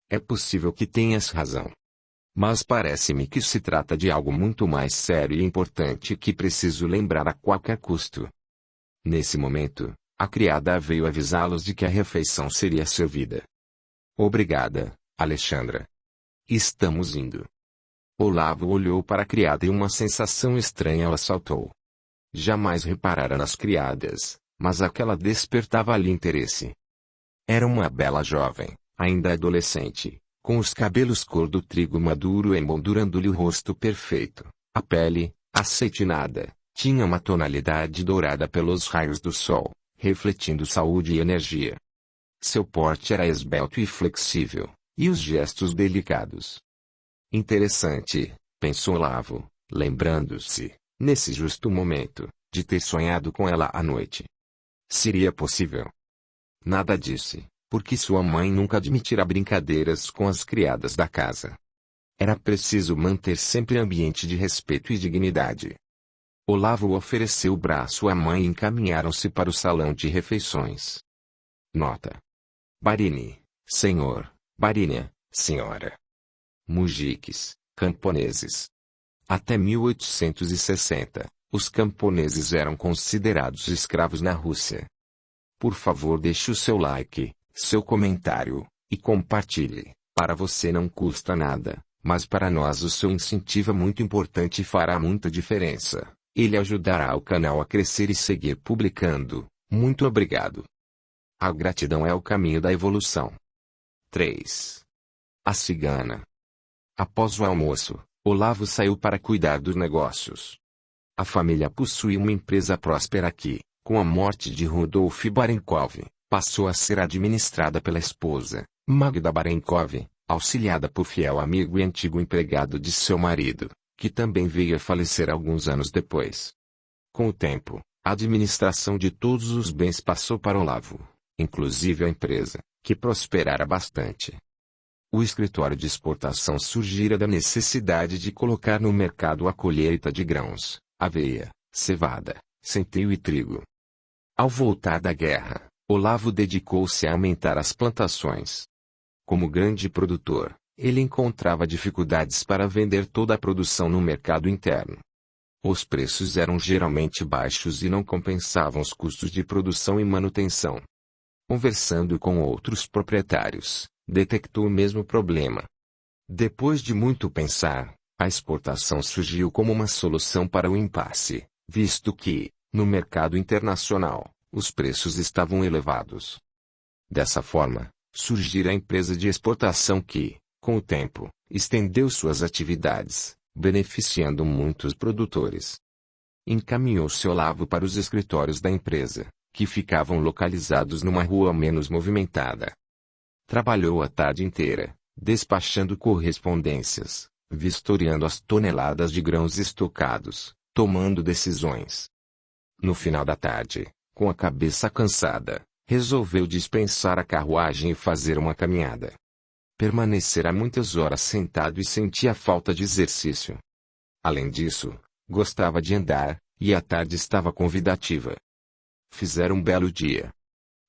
É possível que tenhas razão. Mas parece-me que se trata de algo muito mais sério e importante que preciso lembrar a qualquer custo. Nesse momento, a criada veio avisá-los de que a refeição seria servida. Obrigada, Alexandra. Estamos indo. Olavo olhou para a criada e uma sensação estranha o assaltou. Jamais reparara nas criadas, mas aquela despertava-lhe interesse. Era uma bela jovem, ainda adolescente, com os cabelos cor do trigo maduro emoldurando-lhe o rosto perfeito. A pele, aceitinada, tinha uma tonalidade dourada pelos raios do sol, refletindo saúde e energia. Seu porte era esbelto e flexível, e os gestos delicados. Interessante, pensou Olavo, lembrando-se, nesse justo momento, de ter sonhado com ela à noite. Seria possível? Nada disse, porque sua mãe nunca admitira brincadeiras com as criadas da casa. Era preciso manter sempre ambiente de respeito e dignidade. Olavo ofereceu o braço à mãe e encaminharam-se para o salão de refeições. Nota: Barini, senhor, Barínia, senhora. Mujiques, camponeses. Até 1860, os camponeses eram considerados escravos na Rússia. Por favor, deixe o seu like, seu comentário, e compartilhe. Para você não custa nada, mas para nós o seu incentivo é muito importante e fará muita diferença. Ele ajudará o canal a crescer e seguir publicando. Muito obrigado. A gratidão é o caminho da evolução. 3. A cigana. Após o almoço, Olavo saiu para cuidar dos negócios. A família possui uma empresa próspera que, com a morte de Rodolfo Barenkov, passou a ser administrada pela esposa, Magda Barenkov, auxiliada por fiel amigo e antigo empregado de seu marido, que também veio a falecer alguns anos depois. Com o tempo, a administração de todos os bens passou para Olavo, inclusive a empresa, que prosperara bastante. O escritório de exportação surgira da necessidade de colocar no mercado a colheita de grãos, aveia, cevada, centeio e trigo. Ao voltar da guerra, Olavo dedicou-se a aumentar as plantações. Como grande produtor, ele encontrava dificuldades para vender toda a produção no mercado interno. Os preços eram geralmente baixos e não compensavam os custos de produção e manutenção. Conversando com outros proprietários, detectou o mesmo problema. Depois de muito pensar, a exportação surgiu como uma solução para o impasse, visto que, no mercado internacional, os preços estavam elevados. Dessa forma, surgira a empresa de exportação que, com o tempo, estendeu suas atividades, beneficiando muitos produtores. Encaminhou-se Olavo para os escritórios da empresa, que ficavam localizados numa rua menos movimentada. Trabalhou a tarde inteira, despachando correspondências, vistoriando as toneladas de grãos estocados, tomando decisões. No final da tarde, com a cabeça cansada, resolveu dispensar a carruagem e fazer uma caminhada. Permanecera muitas horas sentado e sentia falta de exercício. Além disso, gostava de andar, e a tarde estava convidativa. Fizera um belo dia.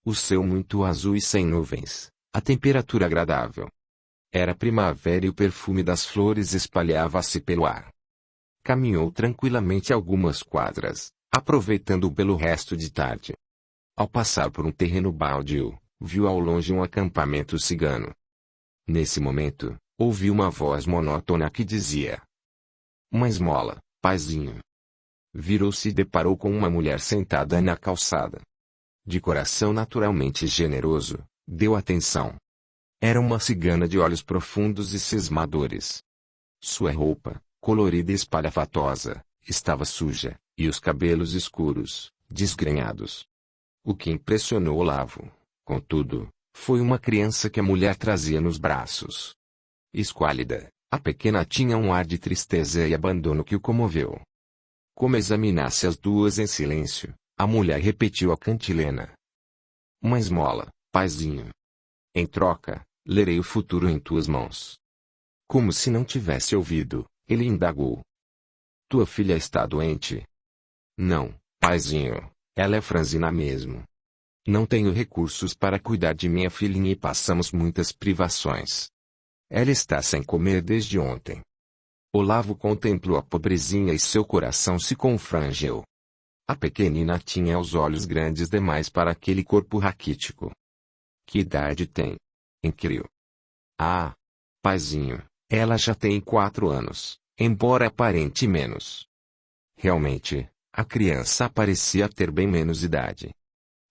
O céu muito azul e sem nuvens, a temperatura agradável. Era primavera e o perfume das flores espalhava-se pelo ar. Caminhou tranquilamente algumas quadras, aproveitando-o pelo resto de tarde. Ao passar por um terreno baldio, viu ao longe um acampamento cigano. Nesse momento, ouviu uma voz monótona que dizia: "Uma esmola, paizinho." Virou-se e deparou com uma mulher sentada na calçada. De coração naturalmente generoso, deu atenção. Era uma cigana de olhos profundos e cismadores. Sua roupa, colorida e espalhafatosa, estava suja, e os cabelos escuros, desgrenhados. O que impressionou Olavo, contudo, foi uma criança que a mulher trazia nos braços. Esquálida, a pequena tinha um ar de tristeza e abandono que o comoveu. Como examinasse as duas em silêncio, a mulher repetiu a cantilena. Uma esmola, paizinho. Em troca, lerei o futuro em tuas mãos. Como se não tivesse ouvido, ele indagou. Tua filha está doente? Não, paizinho, ela é franzina mesmo. Não tenho recursos para cuidar de minha filhinha e passamos muitas privações. Ela está sem comer desde ontem. Olavo contemplou a pobrezinha e seu coração se confrangeu. A pequenina tinha os olhos grandes demais para aquele corpo raquítico. Que idade tem? Inquiriu. Ah, paizinho, ela já tem 4 anos, embora aparente menos. Realmente, a criança parecia ter bem menos idade.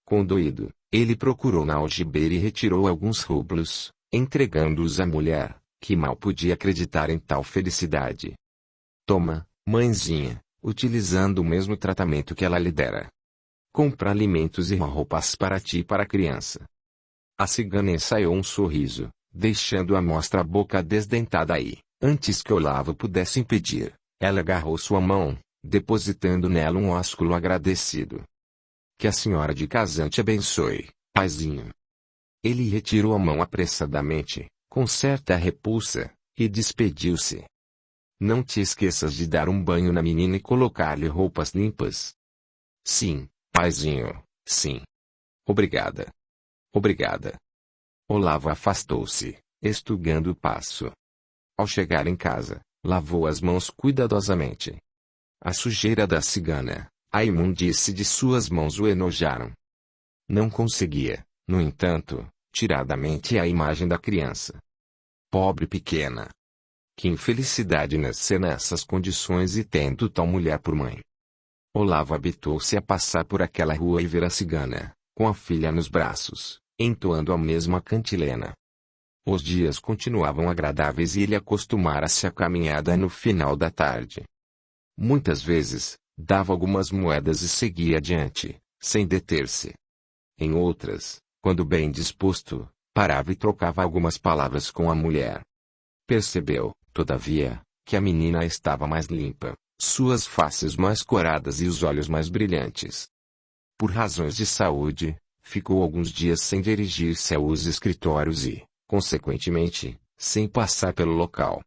Condoído, ele procurou na algibeira e retirou alguns rublos, entregando-os à mulher, que mal podia acreditar em tal felicidade. Toma, mãezinha, utilizando o mesmo tratamento que ela lhe dera. Compra alimentos e roupas para ti e para a criança. A cigana ensaiou um sorriso, deixando à mostra a boca desdentada e, antes que Olavo pudesse impedir, ela agarrou sua mão, depositando nela um ósculo agradecido. Que a senhora de Casante abençoe, paizinho. Ele retirou a mão apressadamente, com certa repulsa, e despediu-se. Não te esqueças de dar um banho na menina e colocar-lhe roupas limpas. Sim, paizinho, sim. Obrigada. Obrigada. Olavo afastou-se, estugando o passo. Ao chegar em casa, lavou as mãos cuidadosamente. A sujeira da cigana, a imundície de suas mãos o enojaram. Não conseguia, no entanto, tirar da mente a imagem da criança. Pobre pequena. Que infelicidade nascer nessas condições e tendo tal mulher por mãe. Olavo habitou-se a passar por aquela rua e ver a cigana, com a filha nos braços, entoando a mesma cantilena. Os dias continuavam agradáveis e ele acostumara-se à caminhada no final da tarde. Muitas vezes, dava algumas moedas e seguia adiante, sem deter-se. Em outras, quando bem disposto, parava e trocava algumas palavras com a mulher. Percebeu, todavia, que a menina estava mais limpa, suas faces mais coradas e os olhos mais brilhantes. Por razões de saúde, ficou alguns dias sem dirigir-se aos escritórios e, consequentemente, sem passar pelo local.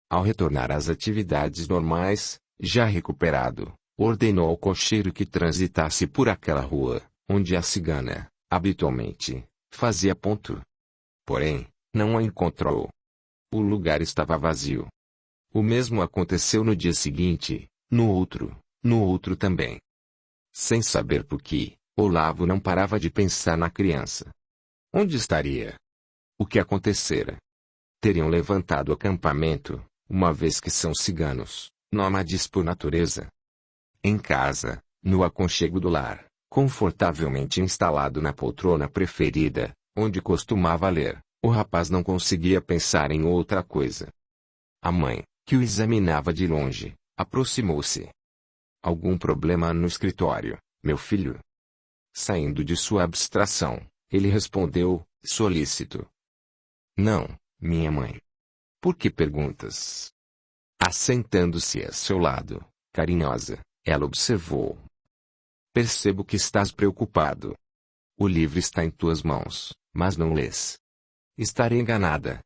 Ao retornar às atividades normais, já recuperado, ordenou ao cocheiro que transitasse por aquela rua, onde a cigana, habitualmente, fazia ponto. Porém, não a encontrou. O lugar estava vazio. O mesmo aconteceu no dia seguinte, no outro também. Sem saber por que, Olavo não parava de pensar na criança. Onde estaria? O que acontecera? Teriam levantado acampamento, uma vez que são ciganos, nômades por natureza. Em casa, no aconchego do lar, confortavelmente instalado na poltrona preferida, onde costumava ler, o rapaz não conseguia pensar em outra coisa. A mãe, que o examinava de longe, aproximou-se. Algum problema no escritório, meu filho? Saindo de sua abstração, ele respondeu, solícito. Não, minha mãe. Por que perguntas? Assentando-se a seu lado, carinhosa, ela observou. Percebo que estás preocupado. O livro está em tuas mãos, mas não lês. Estarei enganada.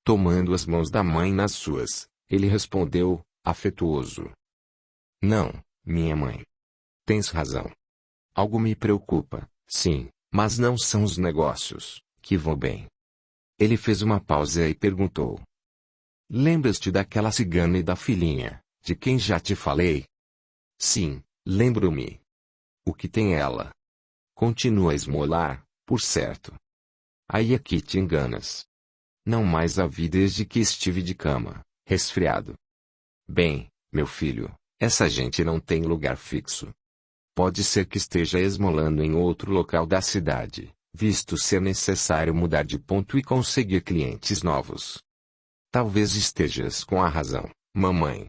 Tomando as mãos da mãe nas suas, ele respondeu, afetuoso. Não, minha mãe. Tens razão. Algo me preocupa, sim, mas não são os negócios, que vão bem. Ele fez uma pausa e perguntou. Lembras-te daquela cigana e da filhinha, de quem já te falei? Sim, lembro-me. O que tem ela? Continua a esmolar, por certo. Aí é que te enganas. Não mais a vi desde que estive de cama, resfriado. Bem, meu filho, essa gente não tem lugar fixo. Pode ser que esteja esmolando em outro local da cidade, visto ser necessário mudar de ponto e conseguir clientes novos. Talvez estejas com a razão, mamãe.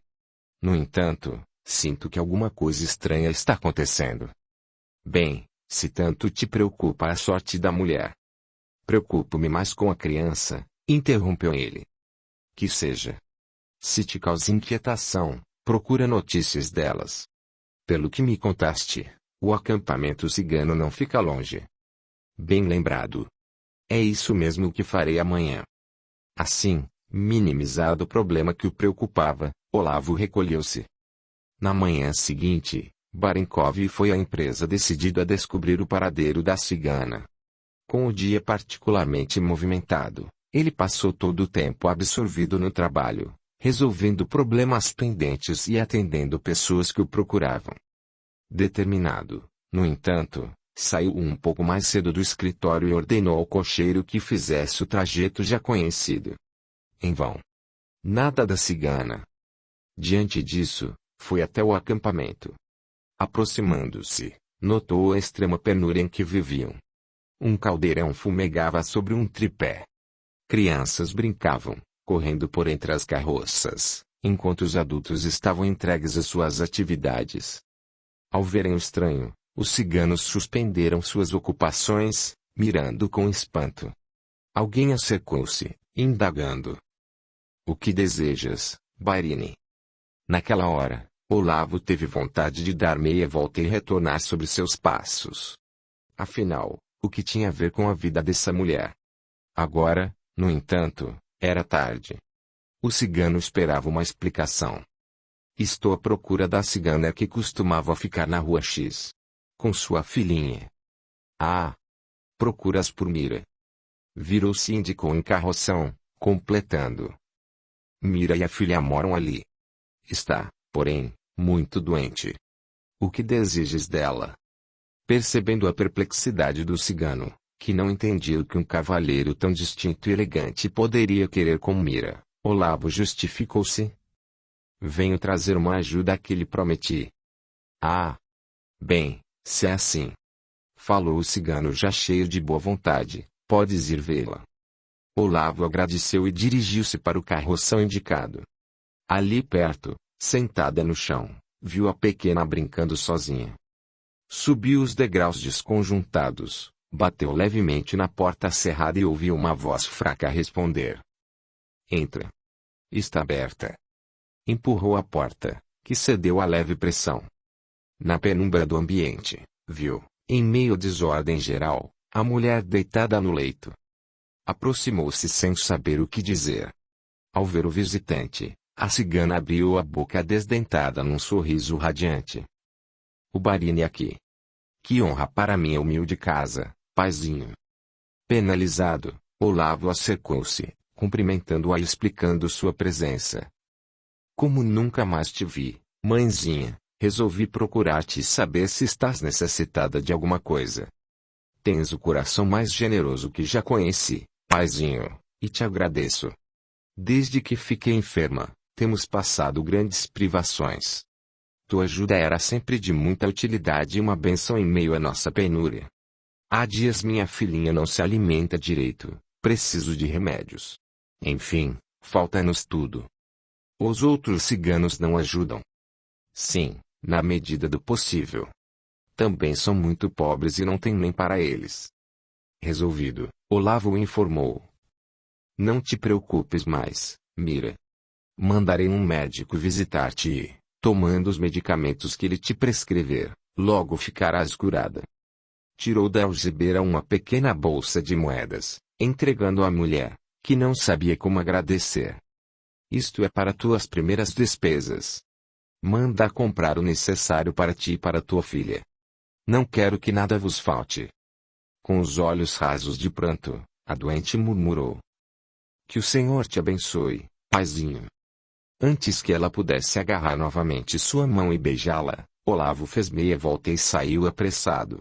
No entanto, sinto que alguma coisa estranha está acontecendo. Bem, se tanto te preocupa a sorte da mulher. Preocupo-me mais com a criança, interrompeu ele. Que seja. Se te causa inquietação, procura notícias delas. Pelo que me contaste, o acampamento cigano não fica longe. Bem lembrado. É isso mesmo que farei amanhã. Assim, minimizado o problema que o preocupava, Olavo recolheu-se. Na manhã seguinte, Barenkov foi à empresa decidido a descobrir o paradeiro da cigana. Com o dia particularmente movimentado, ele passou todo o tempo absorvido no trabalho, resolvendo problemas pendentes e atendendo pessoas que o procuravam. Determinado, no entanto, saiu um pouco mais cedo do escritório e ordenou ao cocheiro que fizesse o trajeto já conhecido. Em vão. Nada da cigana. Diante disso, foi até o acampamento. Aproximando-se, notou a extrema penúria em que viviam. Um caldeirão fumegava sobre um tripé. Crianças brincavam, correndo por entre as carroças, enquanto os adultos estavam entregues às suas atividades. Ao verem o estranho, os ciganos suspenderam suas ocupações, mirando com espanto. Alguém acercou-se, indagando. O que desejas, Bairini? Naquela hora, Olavo teve vontade de dar meia volta e retornar sobre seus passos. Afinal, o que tinha a ver com a vida dessa mulher? Agora, no entanto, era tarde. O cigano esperava uma explicação. Estou à procura da cigana que costumava ficar na rua X. Com sua filhinha. Ah! Procuras por Mira. Virou-se e indicou em carroção, completando. Mira e a filha moram ali. Está, porém, muito doente. O que desejas dela? Percebendo a perplexidade do cigano, que não entendia o que um cavalheiro tão distinto e elegante poderia querer com Mira, Olavo justificou-se. Venho trazer uma ajuda que lhe prometi. Ah! Bem, se é assim. Falou o cigano já cheio de boa vontade, podes ir vê-la. Olavo agradeceu e dirigiu-se para o carroção indicado. Ali perto, sentada no chão, viu a pequena brincando sozinha. Subiu os degraus desconjuntados, bateu levemente na porta cerrada e ouviu uma voz fraca responder. Entra. Está aberta. Empurrou a porta, que cedeu à leve pressão. Na penumbra do ambiente, viu, em meio à desordem geral, a mulher deitada no leito. Aproximou-se sem saber o que dizer. Ao ver o visitante, a cigana abriu a boca desdentada num sorriso radiante. O Barini aqui. Que honra para minha humilde casa, paizinho. Penalizado, Olavo acercou-se, cumprimentando-a e explicando sua presença. Como nunca mais te vi, mãezinha, resolvi procurar-te e saber se estás necessitada de alguma coisa. Tens o coração mais generoso que já conheci, paizinho, e te agradeço. Desde que fiquei enferma, temos passado grandes privações. Tua ajuda era sempre de muita utilidade e uma bênção em meio à nossa penúria. Há dias minha filhinha não se alimenta direito, preciso de remédios. Enfim, falta-nos tudo. Os outros ciganos não ajudam. Sim, na medida do possível. Também são muito pobres e não tem nem para eles. Resolvido, Olavo o informou. Não te preocupes mais, Mira. Mandarei um médico visitar-te e, tomando os medicamentos que ele te prescrever, logo ficarás curada. Tirou da algibeira uma pequena bolsa de moedas, entregando à mulher, que não sabia como agradecer. Isto é para tuas primeiras despesas. Manda comprar o necessário para ti e para tua filha. Não quero que nada vos falte. Com os olhos rasos de pranto, a doente murmurou. Que o Senhor te abençoe, paizinho. Antes que ela pudesse agarrar novamente sua mão e beijá-la, Olavo fez meia volta e saiu apressado.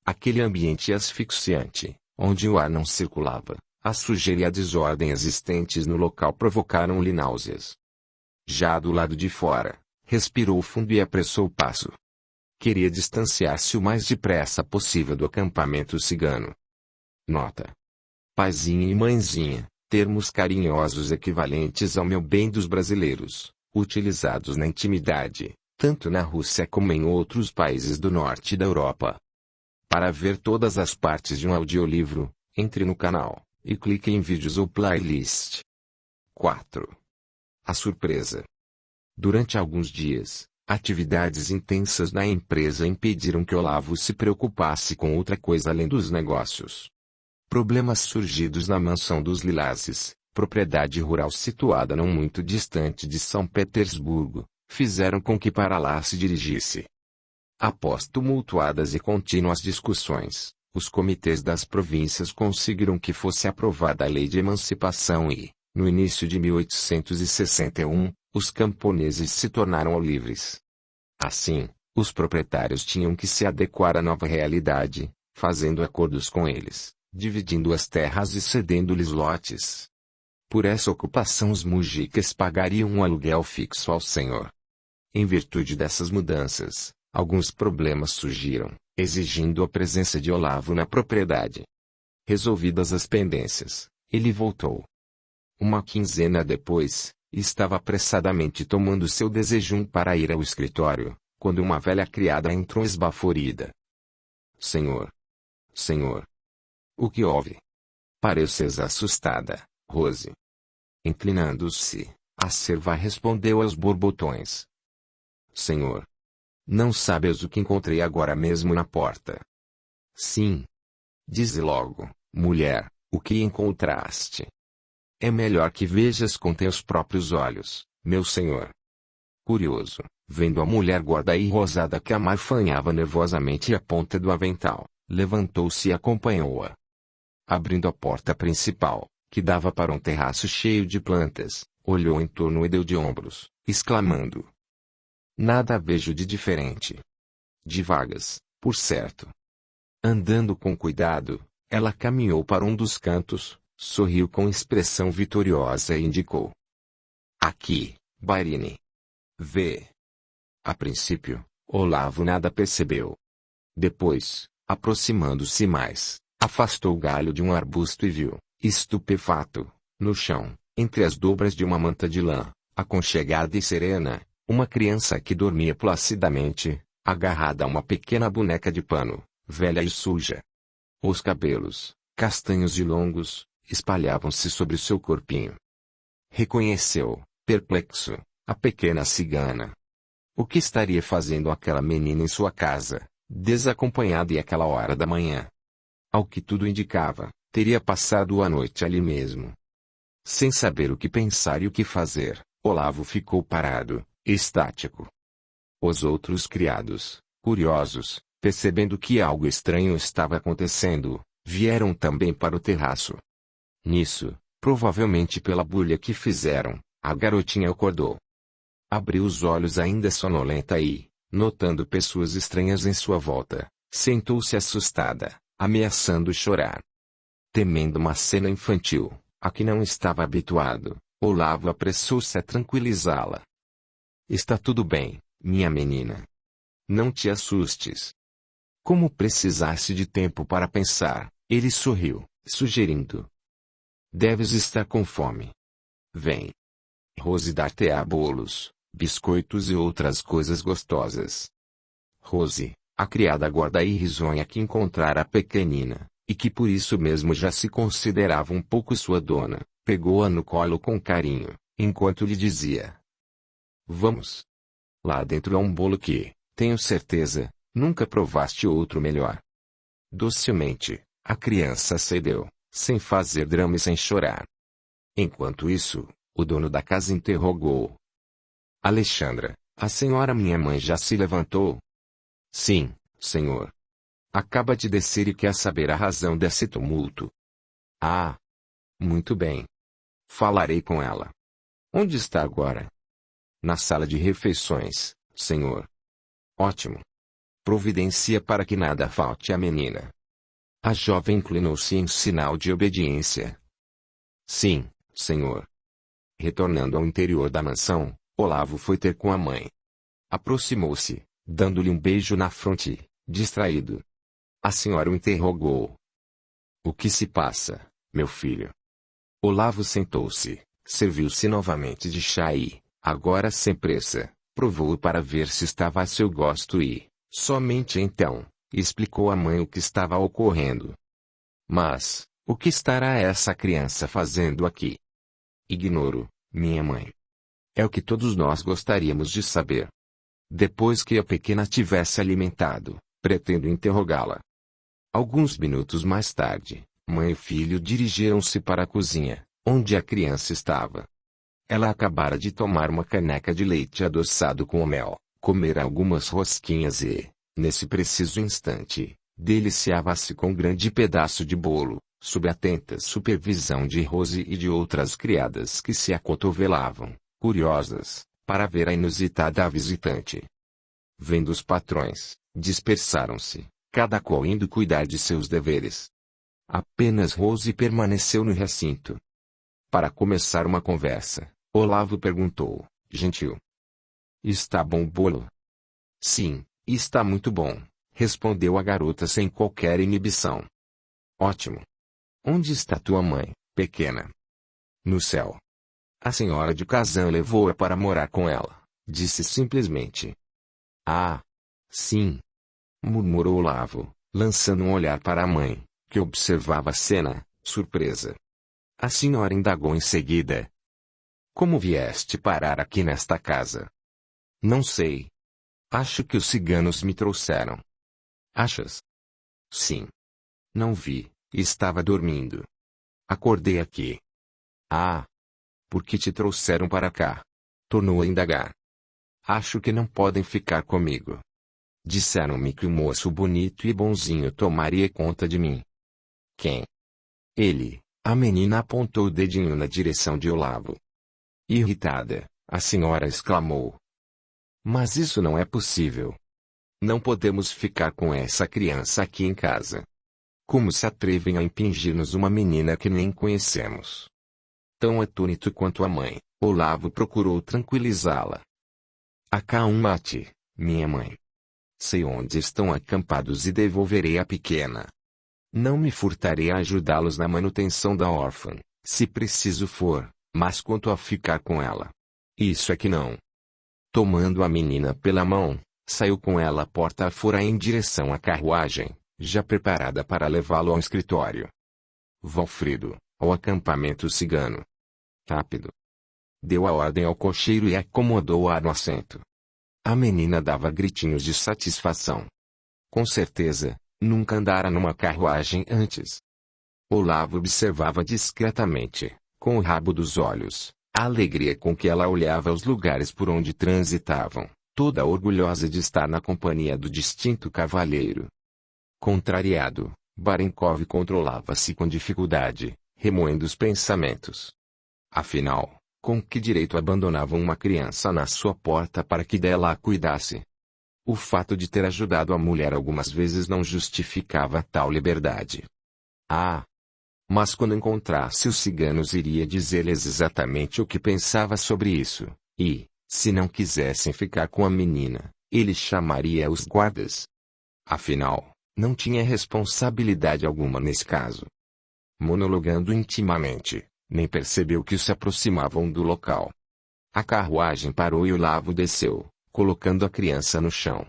Aquele ambiente asfixiante, onde o ar não circulava, a sujeira e a desordem existentes no local provocaram-lhe náuseas. Já do lado de fora, respirou fundo e apressou o passo. Queria distanciar-se o mais depressa possível do acampamento cigano. Nota. Paizinha e mãezinha, termos carinhosos equivalentes ao meu bem dos brasileiros, utilizados na intimidade, tanto na Rússia como em outros países do norte da Europa. Para ver todas as partes de um audiolivro, entre no canal, e clique em vídeos ou playlist. 4. A surpresa. Durante alguns dias, atividades intensas na empresa impediram que Olavo se preocupasse com outra coisa além dos negócios. Problemas surgidos na mansão dos Lilazes, propriedade rural situada não muito distante de São Petersburgo, fizeram com que para lá se dirigisse. Após tumultuadas e contínuas discussões, os comitês das províncias conseguiram que fosse aprovada a Lei de Emancipação e, no início de 1861, os camponeses se tornaram livres. Assim, os proprietários tinham que se adequar à nova realidade, fazendo acordos com eles, dividindo as terras e cedendo-lhes lotes. Por essa ocupação os mujicas pagariam um aluguel fixo ao senhor. Em virtude dessas mudanças, alguns problemas surgiram, exigindo a presença de Olavo na propriedade. Resolvidas as pendências, ele voltou. Uma quinzena depois, estava apressadamente tomando seu desejum para ir ao escritório, quando uma velha criada entrou esbaforida. Senhor! Senhor! O que houve? Pareces assustada, Rose. Inclinando-se, a serva respondeu aos borbotões. Senhor! Não sabes o que encontrei agora mesmo na porta? Sim. Dize logo, mulher, o que encontraste? É melhor que vejas com teus próprios olhos, meu senhor. Curioso, vendo a mulher gorda e rosada que amarfanhava nervosamente a ponta do avental, levantou-se e acompanhou-a. Abrindo a porta principal, que dava para um terraço cheio de plantas, olhou em torno e deu de ombros, exclamando: Nada vejo de diferente. De vagas, por certo. Andando com cuidado, ela caminhou para um dos cantos, sorriu com expressão vitoriosa e indicou: Aqui, Bairine. Vê. A princípio, Olavo nada percebeu. Depois, aproximando-se mais, afastou o galho de um arbusto e viu, estupefato, no chão, entre as dobras de uma manta de lã, aconchegada e serena, uma criança que dormia placidamente, agarrada a uma pequena boneca de pano, velha e suja. Os cabelos, castanhos e longos, espalhavam-se sobre seu corpinho. Reconheceu, perplexo, a pequena cigana. O que estaria fazendo aquela menina em sua casa, desacompanhada e àquela hora da manhã? Ao que tudo indicava, teria passado a noite ali mesmo. Sem saber o que pensar e o que fazer, Olavo ficou parado, estático. Os outros criados, curiosos, percebendo que algo estranho estava acontecendo, vieram também para o terraço. Nisso, provavelmente pela bulha que fizeram, a garotinha acordou. Abriu os olhos ainda sonolenta e, notando pessoas estranhas em sua volta, sentou-se assustada, ameaçando chorar. Temendo uma cena infantil, a que não estava habituado, Olavo apressou-se a tranquilizá-la. Está tudo bem, minha menina. Não te assustes. Como precisasse de tempo para pensar, ele sorriu, sugerindo: Deves estar com fome. Vem. Rose dar-te-á bolos, biscoitos e outras coisas gostosas. Rose, a criada gorda e risonha que encontrara a pequenina, e que por isso mesmo já se considerava um pouco sua dona, pegou-a no colo com carinho, enquanto lhe dizia: Vamos. Lá dentro há um bolo que, tenho certeza, nunca provaste outro melhor. Docilmente, a criança cedeu, sem fazer drama e sem chorar. Enquanto isso, o dono da casa interrogou: Alexandra, a senhora minha mãe já se levantou? Sim, senhor. Acaba de descer e quer saber a razão desse tumulto. Ah! Muito bem. Falarei com ela. Onde está agora? Na sala de refeições, senhor. Ótimo. Providencia para que nada falte à menina. A jovem inclinou-se em sinal de obediência. Sim, senhor. Retornando ao interior da mansão, Olavo foi ter com a mãe. Aproximou-se, dando-lhe um beijo na fronte, distraído. A senhora o interrogou. O que se passa, meu filho? Olavo sentou-se, serviu-se novamente de chá e, agora sem pressa, provou-o para ver se estava a seu gosto e, somente então, e explicou à mãe o que estava ocorrendo. Mas, o que estará essa criança fazendo aqui? Ignoro, minha mãe. É o que todos nós gostaríamos de saber. Depois que a pequena tivesse alimentado, pretendo interrogá-la. Alguns minutos mais tarde, mãe e filho dirigiram-se para a cozinha, onde a criança estava. Ela acabara de tomar uma caneca de leite adoçado com mel, comer algumas rosquinhas e, nesse preciso instante, deliciava-se com um grande pedaço de bolo, sob a atenta supervisão de Rose e de outras criadas que se acotovelavam, curiosas, para ver a inusitada visitante. Vendo os patrões, dispersaram-se, cada qual indo cuidar de seus deveres. Apenas Rose permaneceu no recinto. Para começar uma conversa, Olavo perguntou, gentil: "Está bom o bolo?" "Sim, está muito bom", respondeu a garota sem qualquer inibição. "Ótimo. Onde está tua mãe, pequena?" "No céu. A senhora de Kazan levou-a para morar com ela", disse simplesmente. "Ah, sim", murmurou Olavo, lançando um olhar para a mãe, que observava a cena, surpresa. A senhora indagou em seguida: "Como vieste parar aqui nesta casa?" "Não sei. Acho que os ciganos me trouxeram." "Achas?" "Sim. Não vi, estava dormindo. Acordei aqui." "Ah. Por que te trouxeram para cá?" tornou a indagar. "Acho que não podem ficar comigo. Disseram-me que o moço bonito e bonzinho tomaria conta de mim." "Quem?" "Ele." A menina apontou o dedinho na direção de Olavo. Irritada, a senhora exclamou: "Mas isso não é possível. Não podemos ficar com essa criança aqui em casa. Como se atrevem a impingir-nos uma menina que nem conhecemos?" Tão atônito quanto a mãe, Olavo procurou tranquilizá-la. "Acalma-te, minha mãe. Sei onde estão acampados e devolverei a pequena. Não me furtarei a ajudá-los na manutenção da órfã, se preciso for, mas quanto a ficar com ela, isso é que não." Tomando a menina pela mão, saiu com ela porta afora em direção à carruagem, já preparada para levá-lo ao escritório. Valfrido, ao acampamento cigano. Rápido. Deu a ordem ao cocheiro e acomodou-a no assento. A menina dava gritinhos de satisfação. Com certeza, nunca andara numa carruagem antes. Olavo observava discretamente, com o rabo dos olhos, a alegria com que ela olhava os lugares por onde transitavam, toda orgulhosa de estar na companhia do distinto cavalheiro. Contrariado, Barenkov controlava-se com dificuldade, remoendo os pensamentos. Afinal, com que direito abandonavam uma criança na sua porta para que dela a cuidasse? O fato de ter ajudado a mulher algumas vezes não justificava tal liberdade. Ah! Mas quando encontrasse os ciganos iria dizer-lhes exatamente o que pensava sobre isso, e, se não quisessem ficar com a menina, ele chamaria os guardas. Afinal, não tinha responsabilidade alguma nesse caso. Monologando intimamente, nem percebeu que se aproximavam do local. A carruagem parou e Olavo desceu, colocando a criança no chão.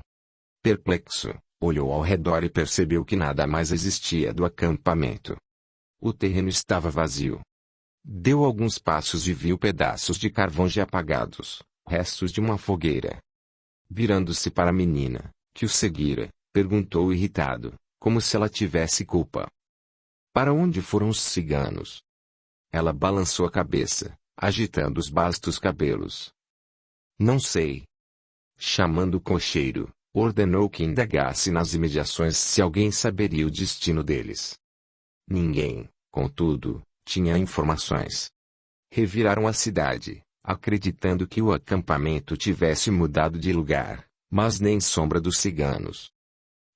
Perplexo, olhou ao redor e percebeu que nada mais existia do acampamento. O terreno estava vazio. Deu alguns passos e viu pedaços de carvão já apagados, restos de uma fogueira. Virando-se para a menina, que o seguira, perguntou irritado, como se ela tivesse culpa: "Para onde foram os ciganos?" Ela balançou a cabeça, agitando os bastos cabelos. "Não sei." Chamando o cocheiro, ordenou que indagasse nas imediações se alguém saberia o destino deles. Ninguém, contudo, tinha informações. Reviraram a cidade, acreditando que o acampamento tivesse mudado de lugar, mas nem sombra dos ciganos.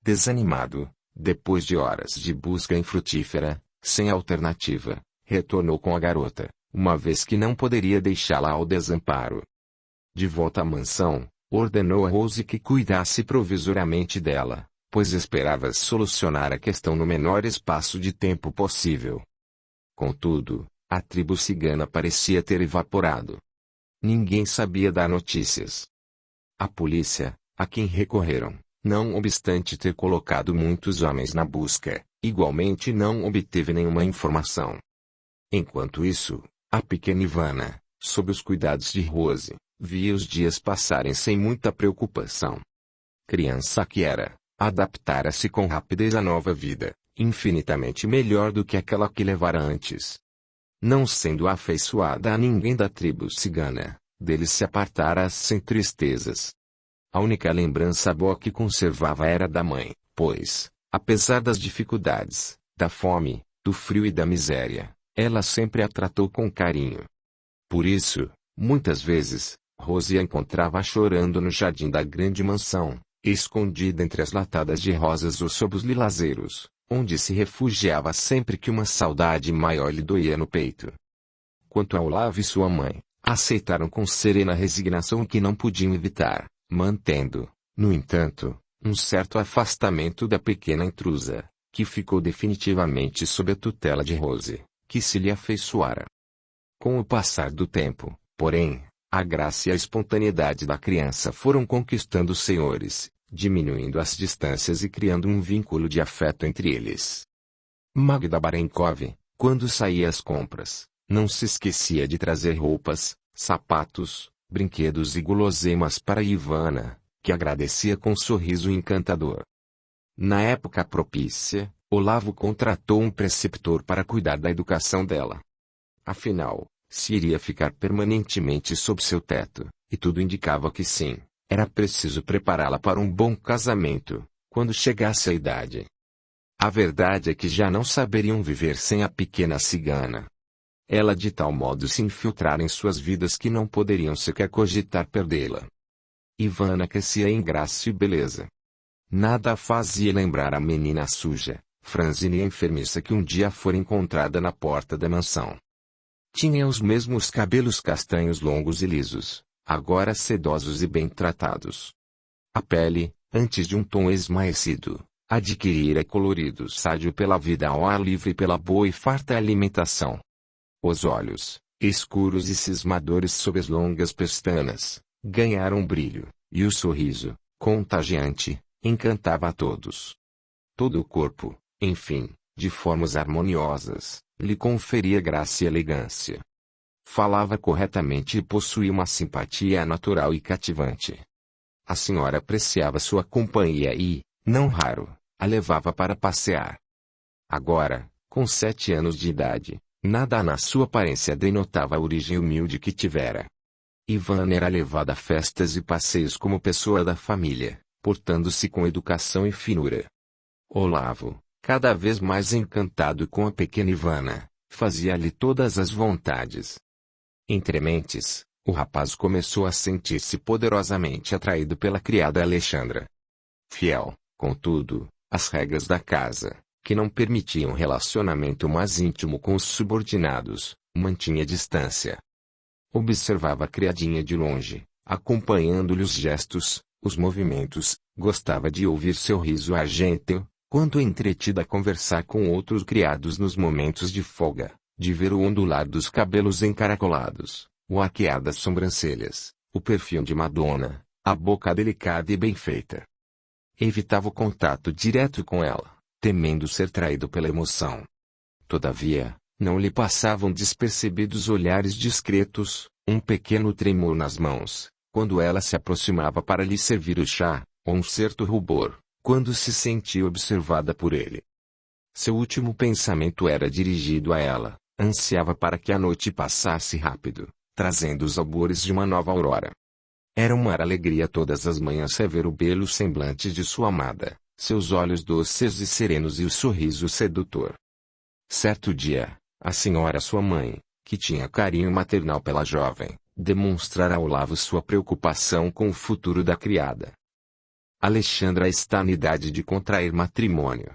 Desanimado, depois de horas de busca infrutífera, sem alternativa, retornou com a garota, uma vez que não poderia deixá-la ao desamparo. De volta à mansão, ordenou a Rose que cuidasse provisoriamente dela, pois esperava solucionar a questão no menor espaço de tempo possível. Contudo, a tribo cigana parecia ter evaporado. Ninguém sabia dar notícias. A polícia, a quem recorreram, Não obstante ter colocado muitos homens na busca, igualmente não obteve nenhuma informação. Enquanto isso, a pequena Ivana, sob os cuidados de Rose, via os dias passarem sem muita preocupação. Criança que era, adaptara-se com rapidez à nova vida, infinitamente melhor do que aquela que levara antes. Não sendo afeiçoada a ninguém da tribo cigana, deles se apartara sem tristezas. A única lembrança boa que conservava era da mãe, pois, apesar das dificuldades, da fome, do frio e da miséria, ela sempre a tratou com carinho. Por isso, muitas vezes, Rose a encontrava chorando no jardim da grande mansão, escondida entre as latadas de rosas ou sob os lilazeiros, onde se refugiava sempre que uma saudade maior lhe doía no peito. Quanto a Olavo e sua mãe, aceitaram com serena resignação o que não podiam evitar, mantendo, no entanto, um certo afastamento da pequena intrusa, que ficou definitivamente sob a tutela de Rose, que se lhe afeiçoara. Com o passar do tempo, porém, a graça e a espontaneidade da criança foram conquistando os senhores, diminuindo as distâncias e criando um vínculo de afeto entre eles. Magda Barenkov, quando saía às compras, não se esquecia de trazer roupas, sapatos, brinquedos e guloseimas para Ivana, que agradecia com um sorriso encantador. Na época propícia, Olavo contratou um preceptor para cuidar da educação dela. Afinal, se iria ficar permanentemente sob seu teto, e tudo indicava que sim, era preciso prepará-la para um bom casamento, quando chegasse a idade. A verdade é que já não saberiam viver sem a pequena cigana. Ela de tal modo se infiltrara em suas vidas que não poderiam sequer cogitar perdê-la. Ivana crescia em graça e beleza. Nada a fazia lembrar a menina suja, franzina e enfermiça que um dia fora encontrada na porta da mansão. Tinha os mesmos cabelos castanhos longos e lisos, agora sedosos e bem tratados. A pele, antes de um tom esmaecido, adquirira colorido sádio pela vida ao ar livre e pela boa e farta alimentação. Os olhos, escuros e cismadores sob as longas pestanas, ganharam brilho, e o sorriso, contagiante, encantava a todos. Todo o corpo, enfim, de formas harmoniosas, lhe conferia graça e elegância. Falava corretamente e possuía uma simpatia natural e cativante. A senhora apreciava sua companhia e, não raro, a levava para passear. Agora, com 7 anos de idade, nada na sua aparência denotava a origem humilde que tivera. Ivana era levada a festas e passeios como pessoa da família, portando-se com educação e finura. Olavo, cada vez mais encantado com a pequena Ivana, fazia-lhe todas as vontades. Entre mentes, o rapaz começou a sentir-se poderosamente atraído pela criada Alexandra. Fiel, contudo, às regras da casa, que não permitiam relacionamento mais íntimo com os subordinados, mantinha distância. Observava a criadinha de longe, acompanhando-lhe os gestos, os movimentos, gostava de ouvir seu riso argênteo, quando entretida a conversar com outros criados nos momentos de folga, de ver o ondular dos cabelos encaracolados, o arquear das sobrancelhas, o perfil de Madonna, a boca delicada e bem feita. Evitava o contato direto com ela, temendo ser traído pela emoção. Todavia, não lhe passavam despercebidos olhares discretos, um pequeno tremor nas mãos, quando ela se aproximava para lhe servir o chá, ou um certo rubor, quando se sentia observada por ele. Seu último pensamento era dirigido a ela, ansiava para que a noite passasse rápido, trazendo os albores de uma nova aurora. Era uma alegria todas as manhãs rever o belo semblante de sua amada, seus olhos doces e serenos e o sorriso sedutor. Certo dia, a senhora sua mãe, que tinha carinho maternal pela jovem, demonstrara a Olavo sua preocupação com o futuro da criada. Alexandra está na idade de contrair matrimônio.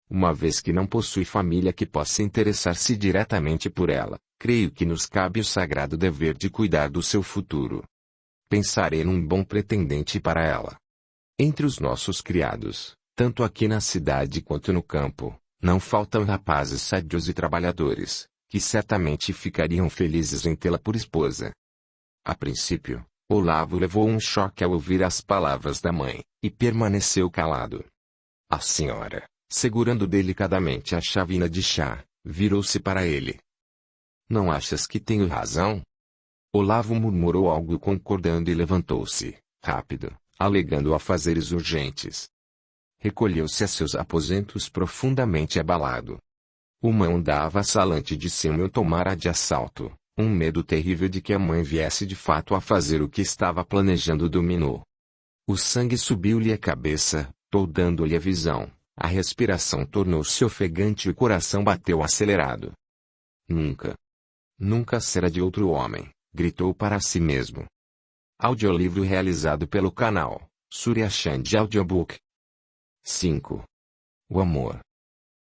Uma vez que não possui família que possa interessar-se diretamente por ela, creio que nos cabe o sagrado dever de cuidar do seu futuro. Pensarei num bom pretendente para ela. Entre os nossos criados, tanto aqui na cidade quanto no campo, não faltam rapazes sádios e trabalhadores, que certamente ficariam felizes em tê-la por esposa. A princípio, Olavo levou um choque ao ouvir as palavras da mãe, e permaneceu calado. A senhora, segurando delicadamente a chávena de chá, virou-se para ele. Não achas que tenho razão? Olavo murmurou algo concordando e levantou-se, rápido, alegando afazeres urgentes. Recolheu-se a seus aposentos profundamente abalado. Uma onda avassalante de cima o tomara de assalto, um medo terrível de que a mãe viesse de fato a fazer o que estava planejando dominou. O sangue subiu-lhe à cabeça, toldando-lhe a visão, a respiração tornou-se ofegante e o coração bateu acelerado. Nunca. Nunca será de outro homem, gritou para si mesmo. Audiolivro realizado pelo canal Surya Chand Audiobook. 5. O amor.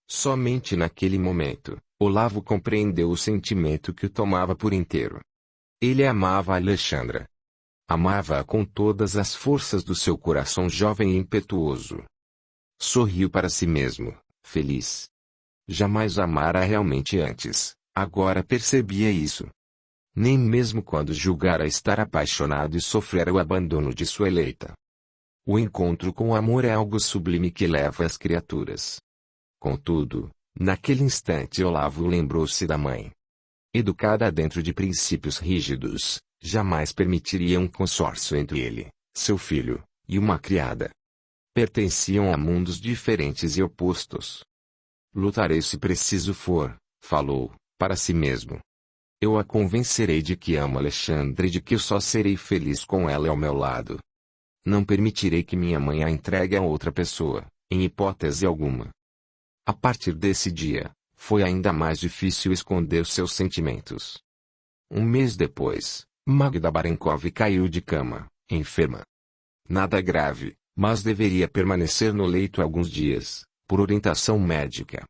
Somente naquele momento, Olavo compreendeu o sentimento que o tomava por inteiro. Ele amava Alexandra. Amava-a com todas as forças do seu coração jovem e impetuoso. Sorriu para si mesmo, feliz. Jamais amara realmente antes, agora percebia isso. Nem mesmo quando julgara estar apaixonado e sofrera o abandono de sua eleita. O encontro com o amor é algo sublime que leva as criaturas. Contudo, naquele instante Olavo lembrou-se da mãe. Educada dentro de princípios rígidos, jamais permitiria um consórcio entre ele, seu filho, e uma criada. Pertenciam a mundos diferentes e opostos. Lutarei se preciso for, falou, para si mesmo. Eu a convencerei de que amo Alexandre e de que eu só serei feliz com ela ao meu lado. Não permitirei que minha mãe a entregue a outra pessoa, em hipótese alguma. A partir desse dia, foi ainda mais difícil esconder seus sentimentos. Um mês depois, Magda Barenkov caiu de cama, enferma. Nada grave, mas deveria permanecer no leito alguns dias, por orientação médica.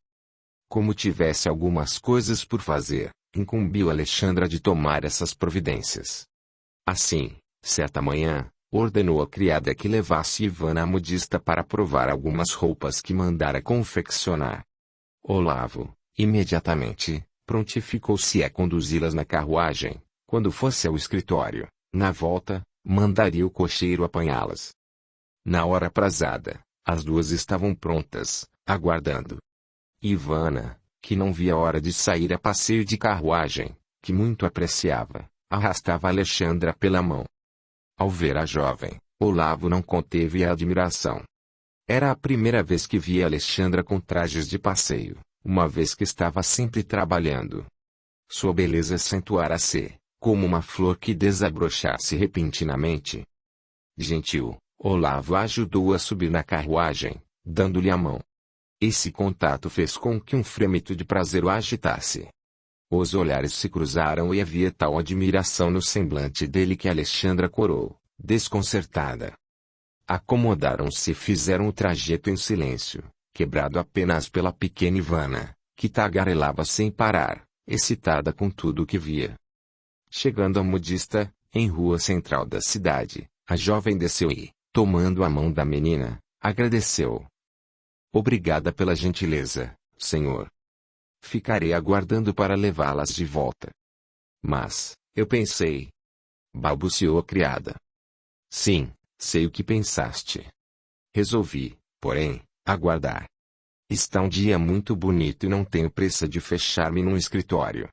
Como tivesse algumas coisas por fazer, incumbiu Alexandra de tomar essas providências. Assim, certa manhã, ordenou a criada que levasse Ivana à modista para provar algumas roupas que mandara confeccionar. Olavo, imediatamente, prontificou-se a conduzi-las na carruagem. Quando fosse ao escritório, na volta, mandaria o cocheiro apanhá-las. Na hora aprazada, as duas estavam prontas, aguardando. Ivana, que não via a hora de sair a passeio de carruagem, que muito apreciava, arrastava Alexandra pela mão. Ao ver a jovem, Olavo não conteve a admiração. Era a primeira vez que via Alexandra com trajes de passeio, uma vez que estava sempre trabalhando. Sua beleza acentuara-se, como uma flor que desabrochasse repentinamente. Gentil, Olavo a ajudou a subir na carruagem, dando-lhe a mão. Esse contato fez com que um frêmito de prazer o agitasse. Os olhares se cruzaram e havia tal admiração no semblante dele que Alexandra corou, desconcertada. Acomodaram-se e fizeram o trajeto em silêncio, quebrado apenas pela pequena Ivana, que tagarelava sem parar, excitada com tudo o que via. Chegando à modista, em rua central da cidade, a jovem desceu e, tomando a mão da menina, agradeceu. Obrigada pela gentileza, senhor. Ficarei aguardando para levá-las de volta. Mas, eu pensei. Balbuciou a criada. Sim, sei o que pensaste. Resolvi, porém, aguardar. Está um dia muito bonito e não tenho pressa de fechar-me num escritório.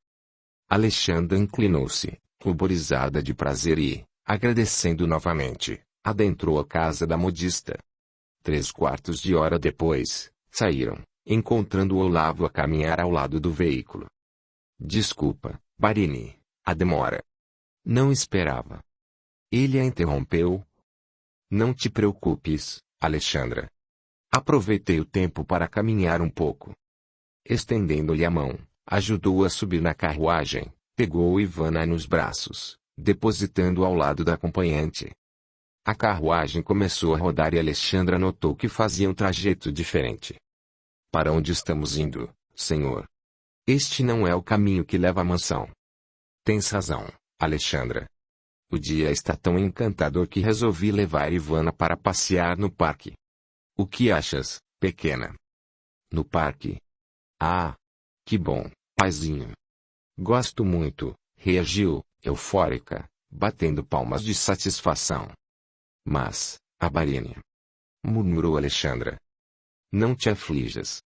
Alexandra inclinou-se, ruborizada de prazer e, agradecendo novamente, adentrou a casa da modista. 3/4 de hora depois, saíram, encontrando Olavo a caminhar ao lado do veículo. Desculpa, Barini, a demora. Não esperava. Ele a interrompeu. Não te preocupes, Alexandra. Aproveitei o tempo para caminhar um pouco. Estendendo-lhe a mão, ajudou-a a subir na carruagem, pegou Ivana nos braços, depositando ao lado da acompanhante. A carruagem começou a rodar e Alexandra notou que fazia um trajeto diferente. Para onde estamos indo, senhor? Este não é o caminho que leva à mansão. Tens razão, Alexandra. O dia está tão encantador que resolvi levar Ivana para passear no parque. O que achas, pequena? No parque? Ah! Que bom, paizinho. Gosto muito, reagiu, eufórica, batendo palmas de satisfação. Mas, Abarine, murmurou Alexandra, não te aflijas.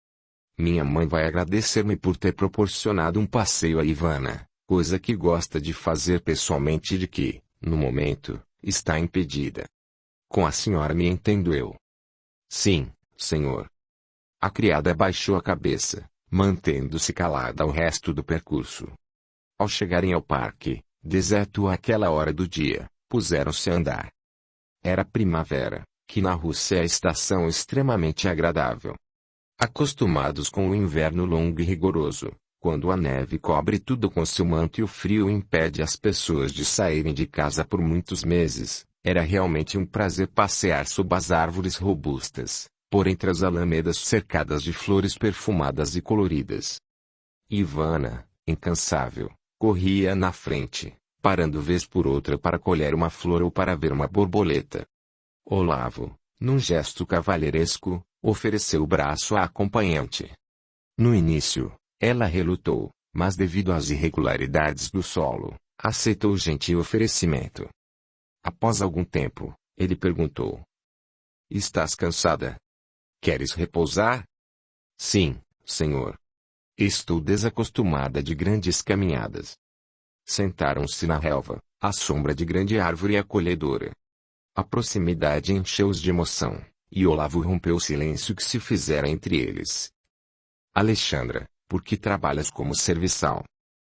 Minha mãe vai agradecer-me por ter proporcionado um passeio a Ivana, coisa que gosta de fazer pessoalmente e de que, no momento, está impedida. Com a senhora me entendo eu. Sim, senhor. A criada baixou a cabeça, mantendo-se calada ao resto do percurso. Ao chegarem ao parque, deserto àquela hora do dia, puseram-se a andar. Era primavera, que na Rússia é a estação extremamente agradável. Acostumados com o inverno longo e rigoroso, quando a neve cobre tudo com seu manto e o frio impede as pessoas de saírem de casa por muitos meses, era realmente um prazer passear sob as árvores robustas, por entre as alamedas cercadas de flores perfumadas e coloridas. Ivana, incansável, corria na frente, parando vez por outra para colher uma flor ou para ver uma borboleta. Olavo, num gesto cavalheiresco, ofereceu o braço à acompanhante. No início, ela relutou, mas devido às irregularidades do solo, aceitou o gentil oferecimento. Após algum tempo, ele perguntou: Estás cansada? Queres repousar? Sim, senhor. Estou desacostumada de grandes caminhadas. Sentaram-se na relva, à sombra de grande árvore acolhedora. A proximidade encheu-os de emoção, e Olavo rompeu o silêncio que se fizera entre eles. Alexandra, por que trabalhas como serviçal?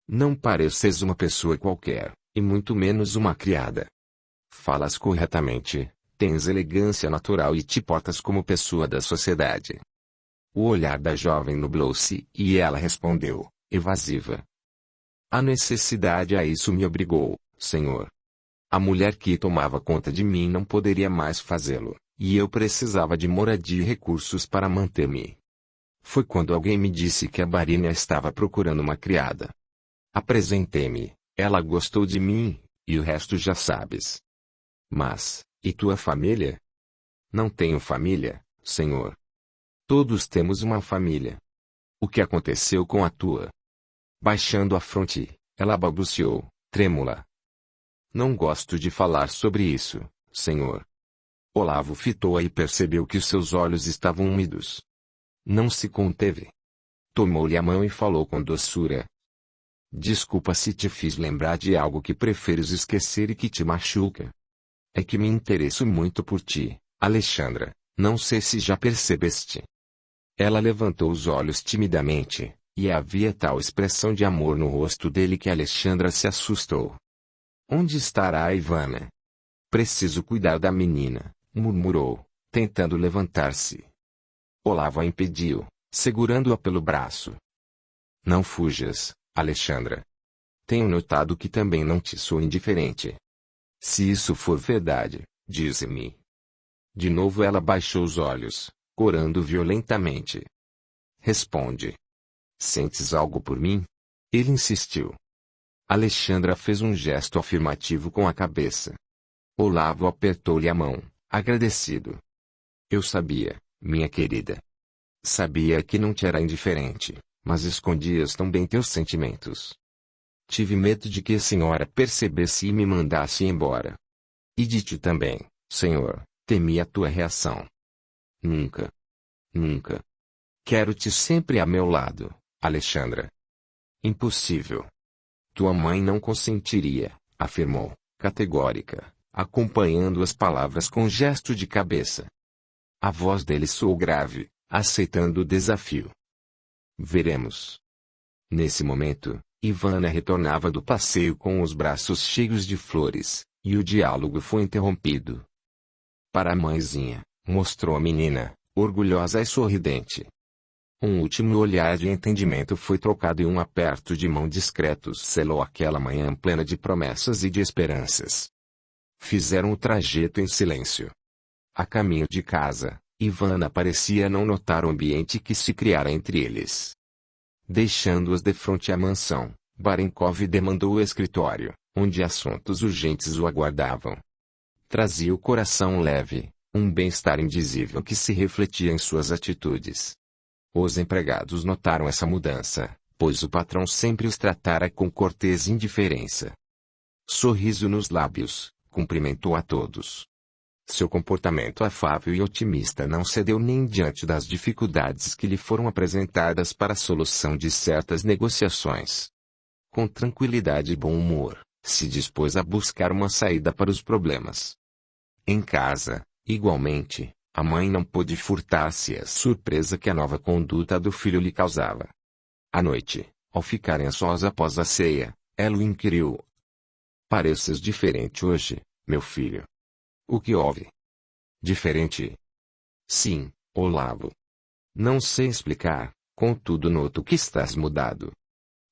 Não pareces uma pessoa qualquer, e muito menos uma criada. Falas corretamente, tens elegância natural e te portas como pessoa da sociedade. O olhar da jovem nublou-se, e ela respondeu, evasiva: A necessidade a isso me obrigou, senhor. A mulher que tomava conta de mim não poderia mais fazê-lo, e eu precisava de moradia e recursos para manter-me. Foi quando alguém me disse que a Barina estava procurando uma criada. Apresentei-me, ela gostou de mim, e o resto já sabes. Mas, e tua família? Não tenho família, senhor. Todos temos uma família. O que aconteceu com a tua? Baixando a fronte, ela balbuciou, trêmula. Não gosto de falar sobre isso, senhor. Olavo fitou-a e percebeu que os seus olhos estavam úmidos. Não se conteve. Tomou-lhe a mão e falou com doçura. Desculpa se te fiz lembrar de algo que preferes esquecer e que te machuca. É que me interesso muito por ti, Alexandra, não sei se já percebeste. Ela levantou os olhos timidamente, e havia tal expressão de amor no rosto dele que Alexandra se assustou. Onde estará a Ivana? Preciso cuidar da menina, murmurou, tentando levantar-se. Olavo a impediu, segurando-a pelo braço. Não fujas, Alexandra. Tenho notado que também não te sou indiferente. Se isso for verdade, dize-me. De novo ela baixou os olhos, corando violentamente. Responde. Sentes algo por mim? Ele insistiu. Alexandra fez um gesto afirmativo com a cabeça. Olavo apertou-lhe a mão, agradecido. Eu sabia, minha querida. Sabia que não te era indiferente, mas escondias tão bem teus sentimentos. Tive medo de que a senhora percebesse e me mandasse embora. E de ti também, senhor, temi a tua reação. Nunca. Nunca. Quero-te sempre a meu lado, Alexandra. Impossível. Tua mãe não consentiria, afirmou, categórica, acompanhando as palavras com gesto de cabeça. A voz dele soou grave, aceitando o desafio. Veremos. Nesse momento, Ivana retornava do passeio com os braços cheios de flores, e o diálogo foi interrompido. Para a mãezinha, mostrou a menina, orgulhosa e sorridente. Um último olhar de entendimento foi trocado e um aperto de mão discreto selou aquela manhã plena de promessas e de esperanças. Fizeram o trajeto em silêncio. A caminho de casa, Ivana parecia não notar o ambiente que se criara entre eles. Deixando-os de frente à mansão, Barenkov demandou o escritório, onde assuntos urgentes o aguardavam. Trazia o coração leve, um bem-estar indizível que se refletia em suas atitudes. Os empregados notaram essa mudança, pois o patrão sempre os tratara com cortês indiferença. Sorriso nos lábios, cumprimentou a todos. Seu comportamento afável e otimista não cedeu nem diante das dificuldades que lhe foram apresentadas para a solução de certas negociações. Com tranquilidade e bom humor, se dispôs a buscar uma saída para os problemas. Em casa, igualmente, a mãe não pôde furtar-se à surpresa que a nova conduta do filho lhe causava. À noite, ao ficarem a sós após a ceia, ela o inquiriu. Pareces diferente hoje, meu filho. O que houve? Diferente? Sim, Olavo. Não sei explicar, contudo noto que estás mudado.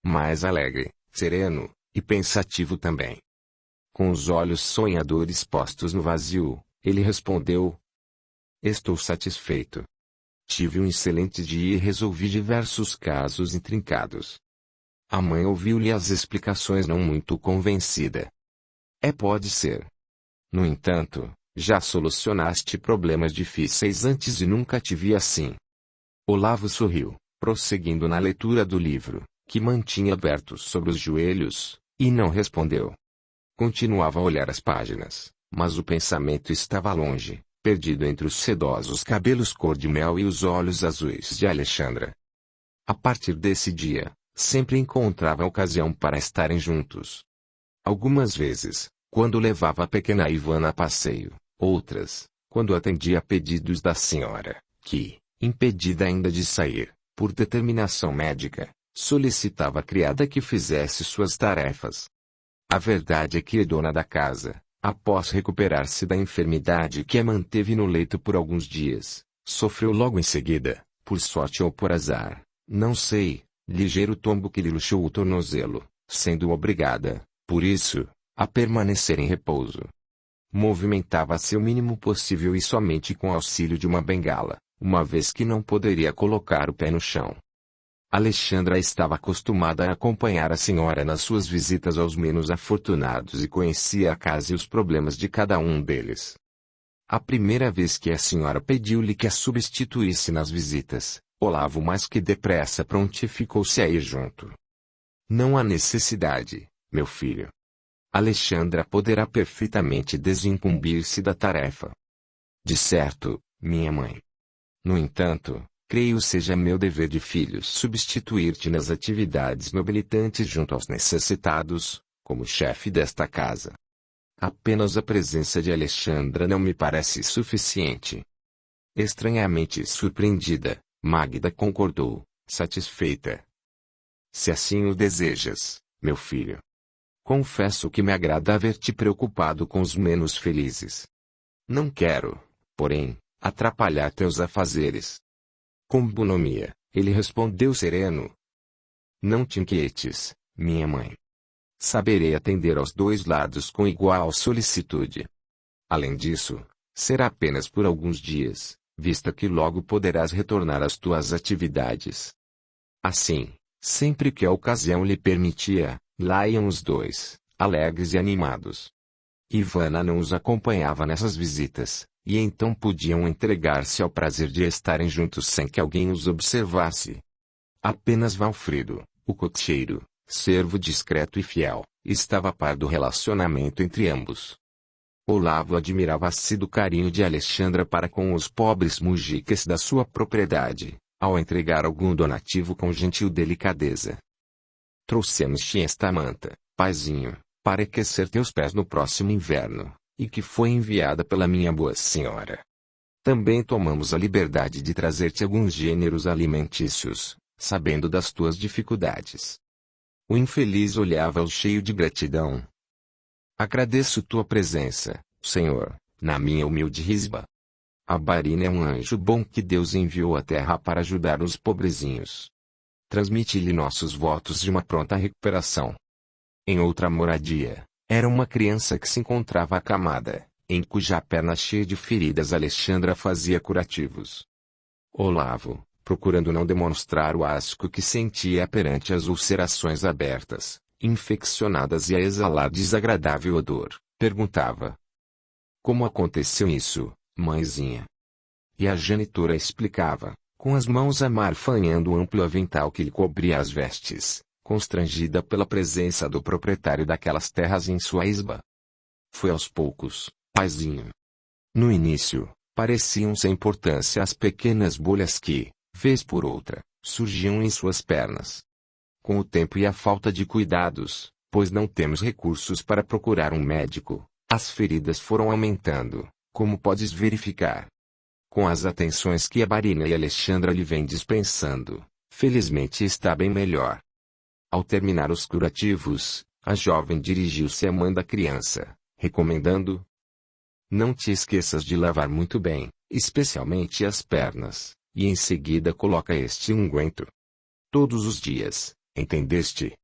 Mais alegre, sereno, e pensativo também. Com os olhos sonhadores postos no vazio, ele respondeu: Estou satisfeito. Tive um excelente dia e resolvi diversos casos intrincados. A mãe ouviu-lhe as explicações não muito convencida. Pode ser. No entanto, já solucionaste problemas difíceis antes e nunca te vi assim. Olavo sorriu, prosseguindo na leitura do livro, que mantinha aberto sobre os joelhos, e não respondeu. Continuava a olhar as páginas, mas o pensamento estava longe, perdido entre os sedosos cabelos cor-de-mel e os olhos azuis de Alexandra. A partir desse dia, sempre encontrava ocasião para estarem juntos. Algumas vezes, quando levava a pequena Ivana a passeio, outras, quando atendia a pedidos da senhora, que, impedida ainda de sair, por determinação médica, solicitava a criada que fizesse suas tarefas. A verdade é que a dona da casa, após recuperar-se da enfermidade que a manteve no leito por alguns dias, sofreu logo em seguida, por sorte ou por azar, não sei, ligeiro tombo que lhe luxou o tornozelo, sendo obrigada, por isso, a permanecer em repouso. Movimentava-se o mínimo possível e somente com auxílio de uma bengala, uma vez que não poderia colocar o pé no chão. Alexandra estava acostumada a acompanhar a senhora nas suas visitas aos menos afortunados e conhecia a casa e os problemas de cada um deles. A primeira vez que a senhora pediu-lhe que a substituísse nas visitas, Olavo mais que depressa prontificou-se a ir junto. Não há necessidade, meu filho. Alexandra poderá perfeitamente desincumbir-se da tarefa. De certo, minha mãe. No entanto, creio seja meu dever de filho substituir-te nas atividades nobilitantes junto aos necessitados, como chefe desta casa. Apenas a presença de Alexandra não me parece suficiente. Estranhamente surpreendida, Magda concordou, satisfeita. Se assim o desejas, meu filho. Confesso que me agrada ver-te preocupado com os menos felizes. Não quero, porém, atrapalhar teus afazeres. Com bonomia, ele respondeu sereno. Não te inquietes, minha mãe. Saberei atender aos dois lados com igual solicitude. Além disso, será apenas por alguns dias, vista que logo poderás retornar às tuas atividades. Assim, sempre que a ocasião lhe permitia, lá iam os dois, alegres e animados. Ivana não os acompanhava nessas visitas, e então podiam entregar-se ao prazer de estarem juntos sem que alguém os observasse. Apenas Valfrido, o cocheiro, servo discreto e fiel, estava a par do relacionamento entre ambos. Olavo admirava-se do carinho de Alexandra para com os pobres mujicas da sua propriedade, ao entregar algum donativo com gentil delicadeza. Trouxemos-te esta manta, paizinho, para aquecer teus pés no próximo inverno, e que foi enviada pela minha boa senhora. Também tomamos a liberdade de trazer-te alguns gêneros alimentícios, sabendo das tuas dificuldades. O infeliz olhava-o cheio de gratidão. Agradeço tua presença, Senhor, na minha humilde risba. A Barina é um anjo bom que Deus enviou à terra para ajudar os pobrezinhos. Transmite-lhe nossos votos de uma pronta recuperação. Em outra moradia, era uma criança que se encontrava acamada, em cuja perna cheia de feridas Alexandra fazia curativos. Olavo, procurando não demonstrar o asco que sentia perante as ulcerações abertas, infeccionadas e a exalar desagradável odor, perguntava: Como aconteceu isso, mãezinha? E a genitora explicava, com as mãos amarfanhando o amplo avental que lhe cobria as vestes, constrangida pela presença do proprietário daquelas terras em sua isba. Foi aos poucos, paizinho. No início, pareciam sem importância as pequenas bolhas que, vez por outra, surgiam em suas pernas. Com o tempo e a falta de cuidados, pois não temos recursos para procurar um médico, as feridas foram aumentando, como podes verificar. Com as atenções que a Marina e Alexandra lhe vêm dispensando, felizmente está bem melhor. Ao terminar os curativos, a jovem dirigiu-se à mãe da criança, recomendando: não te esqueças de lavar muito bem, especialmente as pernas, e em seguida coloca este unguento. Todos os dias, entendeste?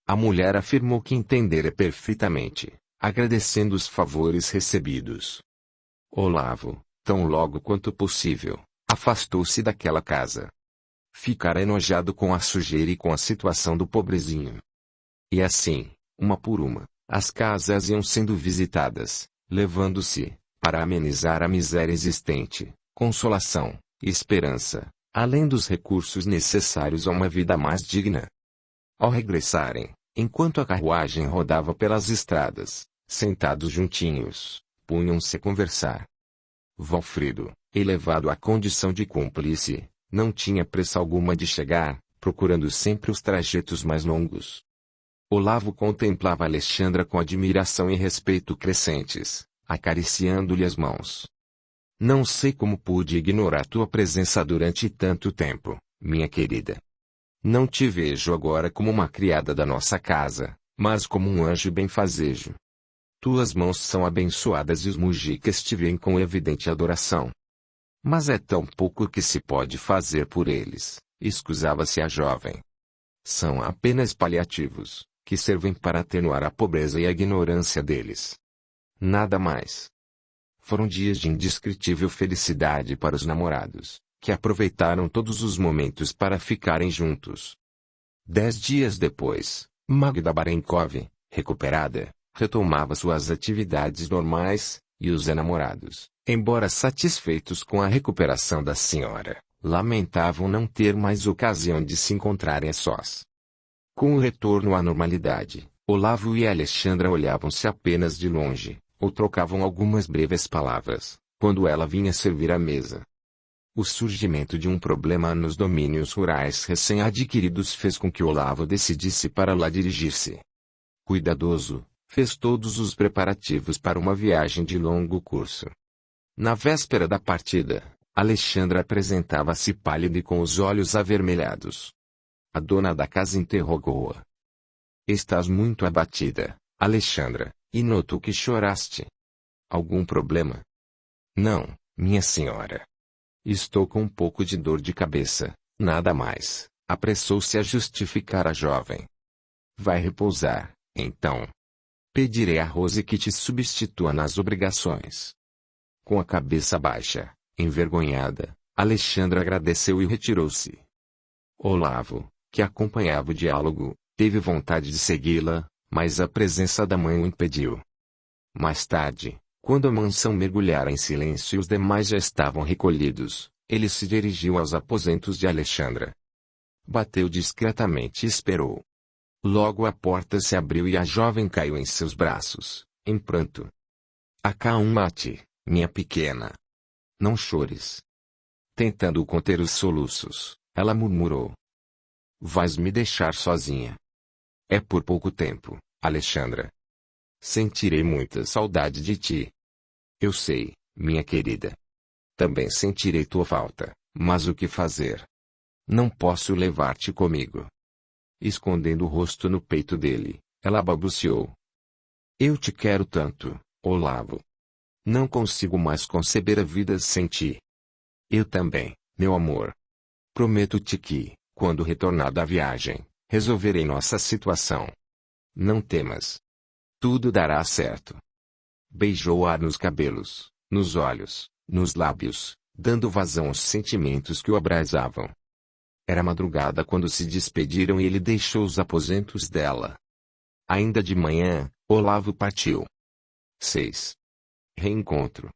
A mulher afirmou que entendera perfeitamente, agradecendo os favores recebidos. Olavo, tão logo quanto possível, afastou-se daquela casa. Ficara enojado com a sujeira e com a situação do pobrezinho. E assim, uma por uma, as casas iam sendo visitadas, levando-se, para amenizar a miséria existente, consolação e esperança, além dos recursos necessários a uma vida mais digna. Ao regressarem, enquanto a carruagem rodava pelas estradas, sentados juntinhos, punham-se a conversar. Valfrido, elevado à condição de cúmplice, não tinha pressa alguma de chegar, procurando sempre os trajetos mais longos. Olavo contemplava Alexandra com admiração e respeito crescentes, acariciando-lhe as mãos. Não sei como pude ignorar tua presença durante tanto tempo, minha querida. Não te vejo agora como uma criada da nossa casa, mas como um anjo benfazejo. Tuas mãos são abençoadas e os mujicas te veem com evidente adoração. Mas é tão pouco que se pode fazer por eles, escusava-se a jovem. São apenas paliativos, que servem para atenuar a pobreza e a ignorância deles. Nada mais. Foram dias de indescritível felicidade para os namorados, que aproveitaram todos os momentos para ficarem juntos. 10 dias depois, Magda Barenkov, recuperada, retomava suas atividades normais, e os enamorados, embora satisfeitos com a recuperação da senhora, lamentavam não ter mais ocasião de se encontrarem a sós. Com o retorno à normalidade, Olavo e Alexandra olhavam-se apenas de longe, ou trocavam algumas breves palavras, quando ela vinha servir a mesa. O surgimento de um problema nos domínios rurais recém-adquiridos fez com que Olavo decidisse para lá dirigir-se. Cuidadoso, fez todos os preparativos para uma viagem de longo curso. Na véspera da partida, Alexandra apresentava-se pálida e com os olhos avermelhados. A dona da casa interrogou-a. Estás muito abatida, Alexandra, e noto que choraste. Algum problema? Não, minha senhora. Estou com um pouco de dor de cabeça, nada mais, apressou-se a justificar a jovem. Vai repousar, então. Pedirei a Rose que te substitua nas obrigações. Com a cabeça baixa, envergonhada, Alexandra agradeceu e retirou-se. Olavo, que acompanhava o diálogo, teve vontade de segui-la, mas a presença da mãe o impediu. Mais tarde, quando a mansão mergulhara em silêncio e os demais já estavam recolhidos, ele se dirigiu aos aposentos de Alexandra. Bateu discretamente e esperou. Logo a porta se abriu e a jovem caiu em seus braços, em pranto. Acalma-te, minha pequena. Não chores. Tentando conter os soluços, ela murmurou. Vais me deixar sozinha. É por pouco tempo, Alexandra. Sentirei muita saudade de ti. Eu sei, minha querida. Também sentirei tua falta, mas o que fazer? Não posso levar-te comigo. Escondendo o rosto no peito dele, ela balbuciou. Eu te quero tanto, Olavo. Não consigo mais conceber a vida sem ti. Eu também, meu amor. Prometo-te que, quando retornar da viagem, resolverei nossa situação. Não temas. Tudo dará certo. Beijou-a nos cabelos, nos olhos, nos lábios, dando vazão aos sentimentos que o abrasavam. Era madrugada quando se despediram e ele deixou os aposentos dela. Ainda de manhã, Olavo partiu. 6. Reencontro.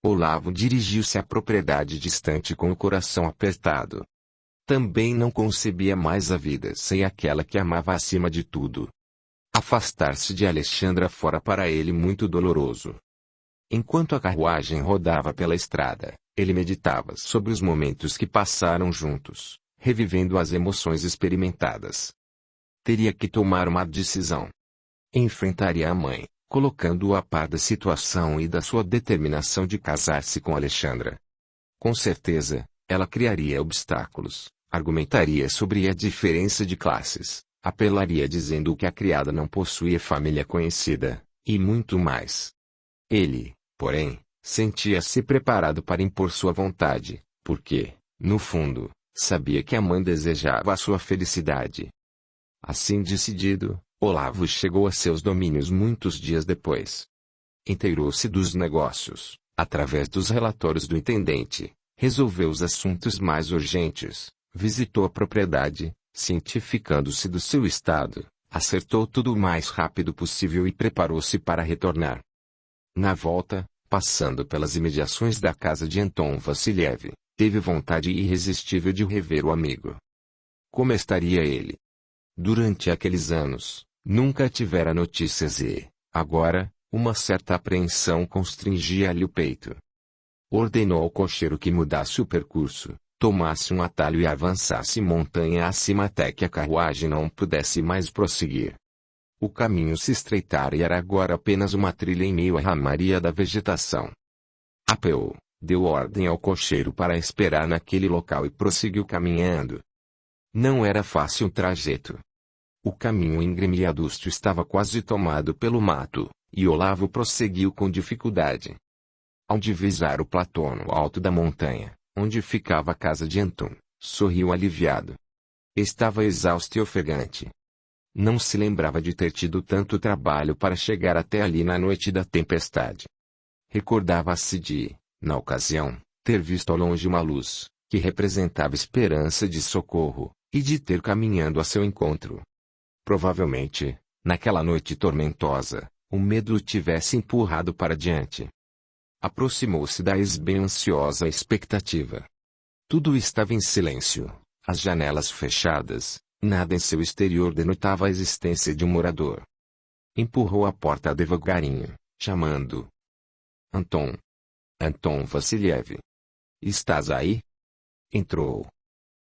Olavo dirigiu-se à propriedade distante com o coração apertado. Também não concebia mais a vida sem aquela que amava acima de tudo. Afastar-se de Alexandra fora para ele muito doloroso. Enquanto a carruagem rodava pela estrada, ele meditava sobre os momentos que passaram juntos, revivendo as emoções experimentadas. Teria que tomar uma decisão. Enfrentaria a mãe, colocando-o a par da situação e da sua determinação de casar-se com Alexandra. Com certeza, ela criaria obstáculos, argumentaria sobre a diferença de classes, apelaria dizendo que a criada não possuía família conhecida, e muito mais. Ele, porém, sentia-se preparado para impor sua vontade, porque, no fundo, sabia que a mãe desejava a sua felicidade. Assim decidido, Olavo chegou a seus domínios muitos dias depois. Inteirou-se dos negócios, através dos relatórios do intendente, resolveu os assuntos mais urgentes, visitou a propriedade, cientificando-se do seu estado, acertou tudo o mais rápido possível e preparou-se para retornar. Na volta, passando pelas imediações da casa de Anton Vassiliev, teve vontade irresistível de rever o amigo. Como estaria ele? Durante aqueles anos, nunca tivera notícias e, agora, uma certa apreensão constringia-lhe o peito. Ordenou ao cocheiro que mudasse o percurso, tomasse um atalho e avançasse montanha acima até que a carruagem não pudesse mais prosseguir. O caminho se estreitara e era agora apenas uma trilha em meio à ramaria da vegetação. Apeou, deu ordem ao cocheiro para esperar naquele local e prosseguiu caminhando. Não era fácil o trajeto. O caminho íngreme e adusto estava quase tomado pelo mato, e Olavo prosseguiu com dificuldade. Ao divisar o platô no alto da montanha, onde ficava a casa de Anton, sorriu aliviado. Estava exausto e ofegante. Não se lembrava de ter tido tanto trabalho para chegar até ali na noite da tempestade. Recordava-se de, na ocasião, ter visto ao longe uma luz, que representava esperança de socorro, e de ter caminhando a seu encontro. Provavelmente, naquela noite tormentosa, o medo o tivesse empurrado para diante. Aproximou-se da bem ansiosa expectativa. Tudo estava em silêncio, as janelas fechadas, nada em seu exterior denotava a existência de um morador. Empurrou a porta devagarinho, chamando. Anton. Anton Vassiliev. Estás aí? Entrou.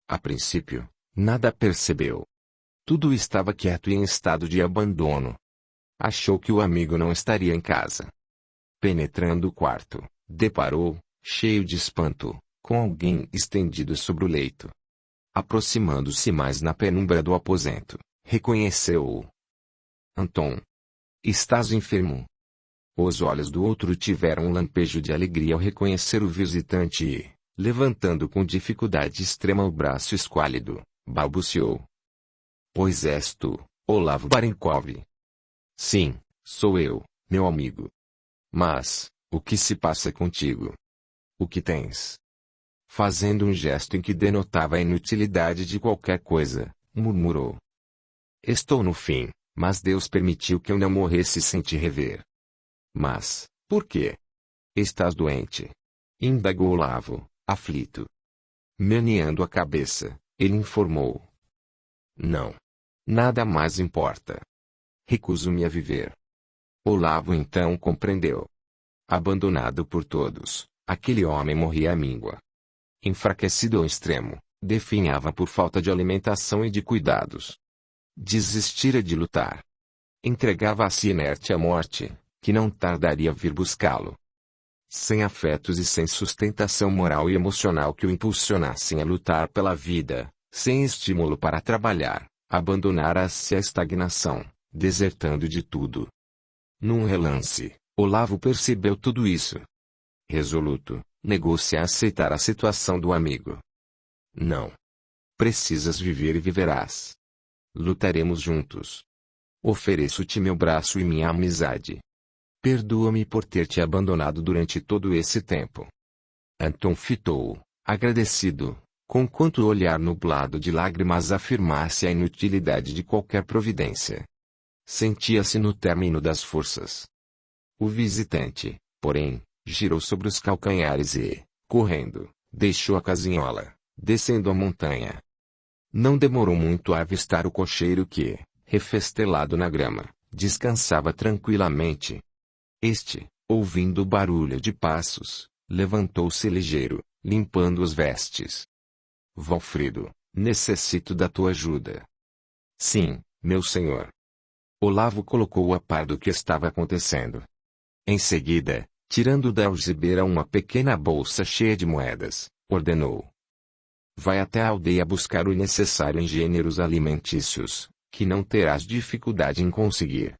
A princípio, nada percebeu. Tudo estava quieto e em estado de abandono. Achou que o amigo não estaria em casa. Penetrando o quarto, deparou, cheio de espanto, com alguém estendido sobre o leito. Aproximando-se mais na penumbra do aposento, reconheceu-o. Anton. Estás enfermo? Os olhos do outro tiveram um lampejo de alegria ao reconhecer o visitante e, levantando com dificuldade extrema o braço esquálido, balbuciou. Pois és tu, Olavo Barenkov. Sim, sou eu, meu amigo. Mas, o que se passa contigo? O que tens? Fazendo um gesto em que denotava a inutilidade de qualquer coisa, murmurou. Estou no fim, mas Deus permitiu que eu não morresse sem te rever. Mas, por quê? Estás doente? Indagou Olavo, aflito. Meneando a cabeça, ele informou. Não. Nada mais importa. Recuso-me a viver. Olavo então compreendeu. Abandonado por todos, aquele homem morria à míngua. Enfraquecido ao extremo, definhava por falta de alimentação e de cuidados. Desistira de lutar. Entregava-se inerte à morte, que não tardaria a vir buscá-lo. Sem afetos e sem sustentação moral e emocional que o impulsionassem a lutar pela vida, sem estímulo para trabalhar, abandonara-se à estagnação, desertando de tudo. Num relance, Olavo percebeu tudo isso. Resoluto, negou-se a aceitar a situação do amigo. Não. Precisas viver e viverás. Lutaremos juntos. Ofereço-te meu braço e minha amizade. Perdoa-me por ter te abandonado durante todo esse tempo. Anton fitou-o, agradecido, conquanto o olhar nublado de lágrimas afirmasse a inutilidade de qualquer providência. Sentia-se no término das forças. O visitante, porém, girou sobre os calcanhares e, correndo, deixou a casinhola, descendo a montanha. Não demorou muito a avistar o cocheiro que, refestelado na grama, descansava tranquilamente. Este, ouvindo o barulho de passos, levantou-se ligeiro, limpando as vestes. Valfrido, necessito da tua ajuda. Sim, meu senhor. Olavo colocou-o a par do que estava acontecendo. Em seguida, tirando da algibeira uma pequena bolsa cheia de moedas, ordenou: vai até a aldeia buscar o necessário em gêneros alimentícios, que não terás dificuldade em conseguir.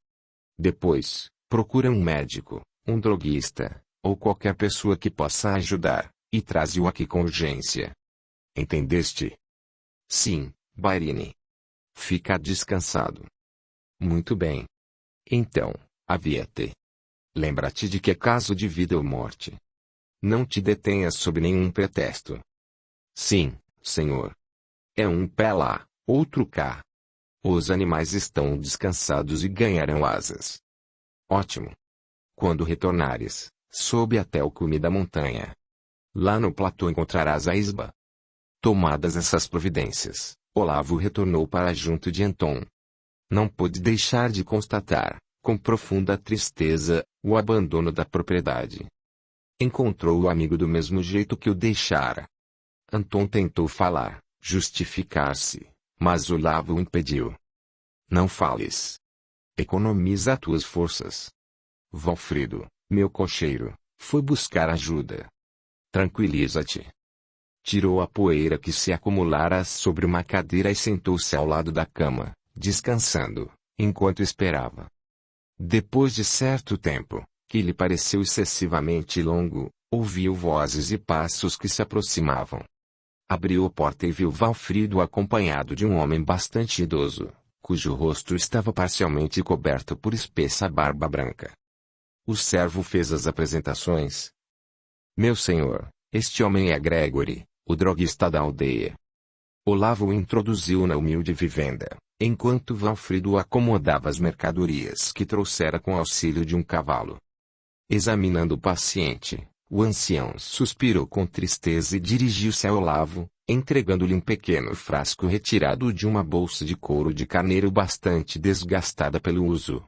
Depois, procura um médico, um droguista, ou qualquer pessoa que possa ajudar, e traze-o aqui com urgência. Entendeste? Sim, Barini. Fica descansado. Muito bem. Então, avia-te. Lembra-te de que é caso de vida ou morte. Não te detenhas sob nenhum pretexto. Sim, senhor. É um pé lá, outro cá. Os animais estão descansados e ganharão asas. Ótimo. Quando retornares, sobe até o cume da montanha. Lá no platô encontrarás a isba. Tomadas essas providências, Olavo retornou para junto de Anton. Não pôde deixar de constatar, com profunda tristeza, o abandono da propriedade. Encontrou o amigo do mesmo jeito que o deixara. Anton tentou falar, justificar-se, mas Olavo o impediu. Não fales. Economiza tuas forças. Valfrido, meu cocheiro, foi buscar ajuda. Tranquiliza-te. Tirou a poeira que se acumulara sobre uma cadeira e sentou-se ao lado da cama, descansando, enquanto esperava. Depois de certo tempo, que lhe pareceu excessivamente longo, ouviu vozes e passos que se aproximavam. Abriu a porta e viu Valfrido acompanhado de um homem bastante idoso, cujo rosto estava parcialmente coberto por espessa barba branca. O servo fez as apresentações. Meu senhor, este homem é Gregory, o droguista da aldeia. Olavo o introduziu na humilde vivenda, enquanto Valfrido acomodava as mercadorias que trouxera com auxílio de um cavalo. Examinando o paciente, o ancião suspirou com tristeza e dirigiu-se a Olavo, entregando-lhe um pequeno frasco retirado de uma bolsa de couro de carneiro bastante desgastada pelo uso.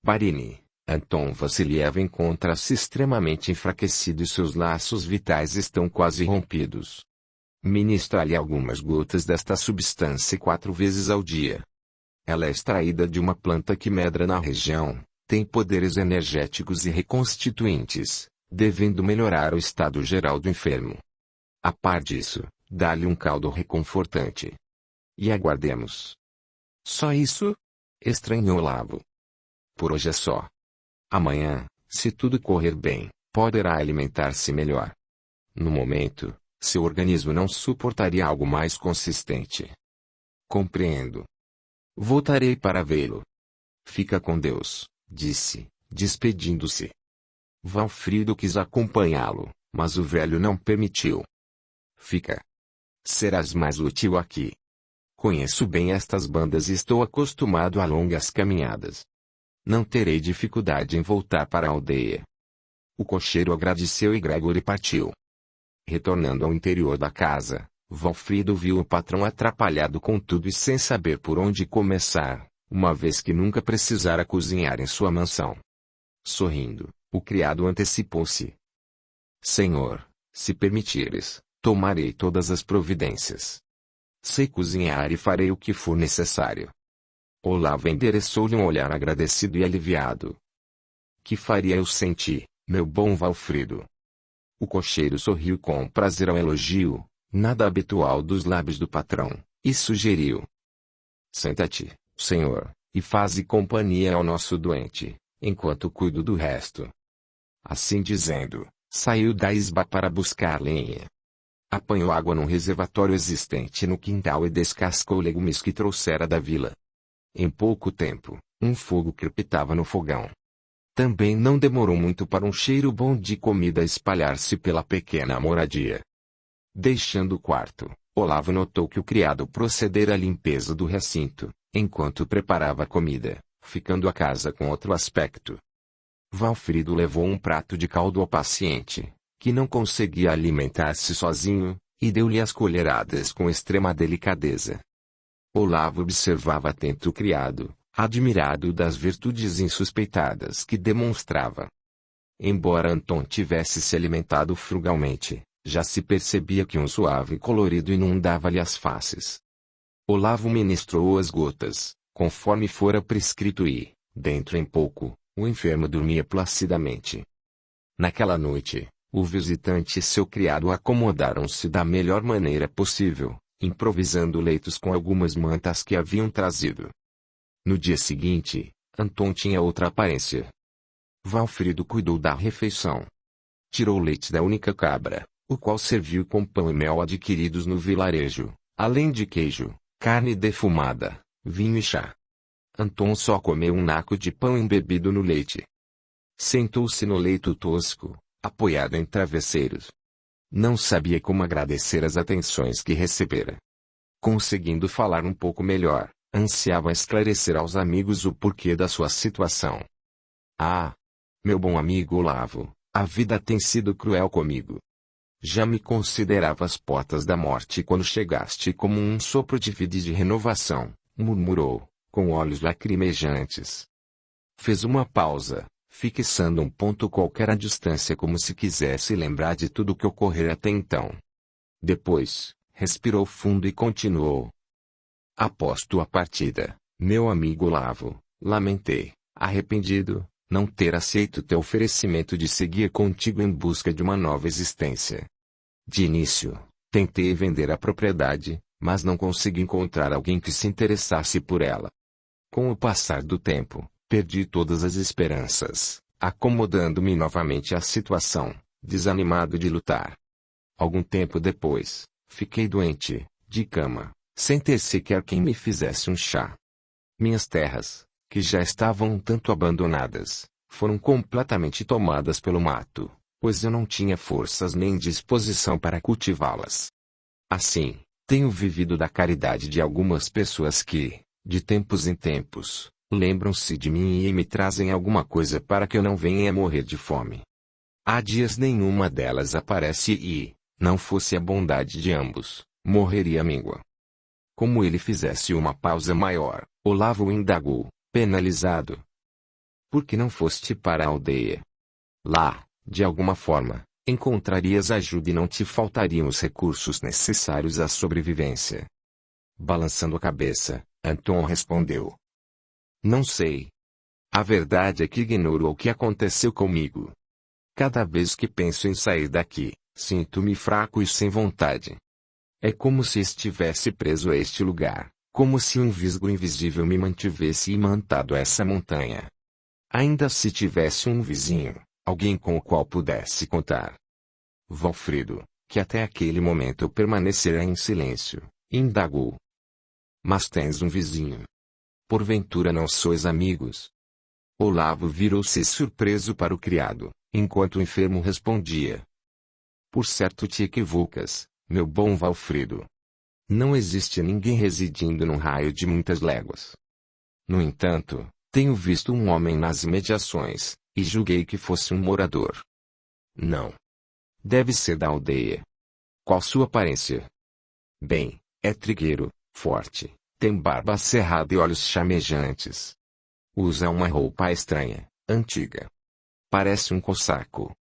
Barini, Anton Vassiliev encontra-se extremamente enfraquecido e seus laços vitais estão quase rompidos. Ministra-lhe algumas gotas desta substância 4 vezes ao dia. Ela é extraída de uma planta que medra na região, tem poderes energéticos e reconstituintes, devendo melhorar o estado geral do enfermo. A par disso, dá-lhe um caldo reconfortante. E aguardemos. Só isso? Estranhou Olavo. Por hoje é só. Amanhã, se tudo correr bem, poderá alimentar-se melhor. No momento, seu organismo não suportaria algo mais consistente. Compreendo. Voltarei para vê-lo. Fica com Deus, disse, despedindo-se. Valfrido quis acompanhá-lo, mas o velho não permitiu. Fica. Serás mais útil aqui. Conheço bem estas bandas e estou acostumado a longas caminhadas. Não terei dificuldade em voltar para a aldeia. O cocheiro agradeceu e Gregory partiu. Retornando ao interior da casa, Valfrido viu o patrão atrapalhado com tudo e sem saber por onde começar, uma vez que nunca precisara cozinhar em sua mansão. Sorrindo, o criado antecipou-se. Senhor, se permitires, tomarei todas as providências. Sei cozinhar e farei o que for necessário. Olavo endereçou-lhe um olhar agradecido e aliviado. Que faria eu sem ti, meu bom Valfrido? O cocheiro sorriu com prazer ao elogio, nada habitual dos lábios do patrão, e sugeriu. Senta-te, senhor, e faze companhia ao nosso doente, enquanto cuido do resto. Assim dizendo, saiu da isba para buscar lenha. Apanhou água num reservatório existente no quintal e descascou legumes que trouxera da vila. Em pouco tempo, um fogo crepitava no fogão. Também não demorou muito para um cheiro bom de comida espalhar-se pela pequena moradia. Deixando o quarto, Olavo notou que o criado procedera à limpeza do recinto, enquanto preparava a comida, ficando a casa com outro aspecto. Valfrido levou um prato de caldo ao paciente, que não conseguia alimentar-se sozinho, e deu-lhe as colheradas com extrema delicadeza. Olavo observava atento o criado, admirado das virtudes insuspeitadas que demonstrava. Embora Anton tivesse se alimentado frugalmente, já se percebia que um suave colorido inundava-lhe as faces. Olavo ministrou as gotas, conforme fora prescrito e, dentro em pouco, o enfermo dormia placidamente. Naquela noite, o visitante e seu criado acomodaram-se da melhor maneira possível, improvisando leitos com algumas mantas que haviam trazido. No dia seguinte, Anton tinha outra aparência. Valfrido cuidou da refeição. Tirou o leite da única cabra, o qual serviu com pão e mel adquiridos no vilarejo, além de queijo, carne defumada, vinho e chá. Anton só comeu um naco de pão embebido no leite. Sentou-se no leito tosco, apoiado em travesseiros. Não sabia como agradecer as atenções que recebera. Conseguindo falar um pouco melhor, ansiava esclarecer aos amigos o porquê da sua situação. Ah! Meu bom amigo Olavo, a vida tem sido cruel comigo. Já me considerava às portas da morte quando chegaste como um sopro de vida e de renovação, murmurou, com olhos lacrimejantes. Fez uma pausa, fixando um ponto qualquer à distância como se quisesse lembrar de tudo o que ocorrera até então. Depois, respirou fundo e continuou. Após tua partida, meu amigo Olavo, lamentei, arrependido, não ter aceito teu oferecimento de seguir contigo em busca de uma nova existência. De início, tentei vender a propriedade, mas não consegui encontrar alguém que se interessasse por ela. Com o passar do tempo, perdi todas as esperanças, acomodando-me novamente à situação, desanimado de lutar. Algum tempo depois, fiquei doente, de cama, sem ter sequer quem me fizesse um chá. Minhas terras, que já estavam um tanto abandonadas, foram completamente tomadas pelo mato, pois eu não tinha forças nem disposição para cultivá-las. Assim, tenho vivido da caridade de algumas pessoas que, de tempos em tempos, lembram-se de mim e me trazem alguma coisa para que eu não venha a morrer de fome. Há dias nenhuma delas aparece e, não fosse a bondade de ambos, morreria míngua. Como ele fizesse uma pausa maior, Olavo indagou, penalizado. Por que não foste para a aldeia? Lá, de alguma forma, encontrarias ajuda e não te faltariam os recursos necessários à sobrevivência. Balançando a cabeça, Anton respondeu. Não sei. A verdade é que ignoro o que aconteceu comigo. Cada vez que penso em sair daqui, sinto-me fraco e sem vontade. É como se estivesse preso a este lugar, como se um visgo invisível me mantivesse imantado a essa montanha. Ainda se tivesse um vizinho, alguém com o qual pudesse contar. Valfrido, que até aquele momento permanecera em silêncio, indagou. Mas tens um vizinho. Porventura não sois amigos? Olavo virou-se surpreso para o criado, enquanto o enfermo respondia. Por certo te equivocas, meu bom Valfrido. Não existe ninguém residindo num raio de muitas léguas. No entanto, tenho visto um homem nas imediações, e julguei que fosse um morador. Não. Deve ser da aldeia. Qual sua aparência? Bem, é trigueiro, forte, tem barba cerrada e olhos chamejantes. Usa uma roupa estranha, antiga. Parece um cossaco.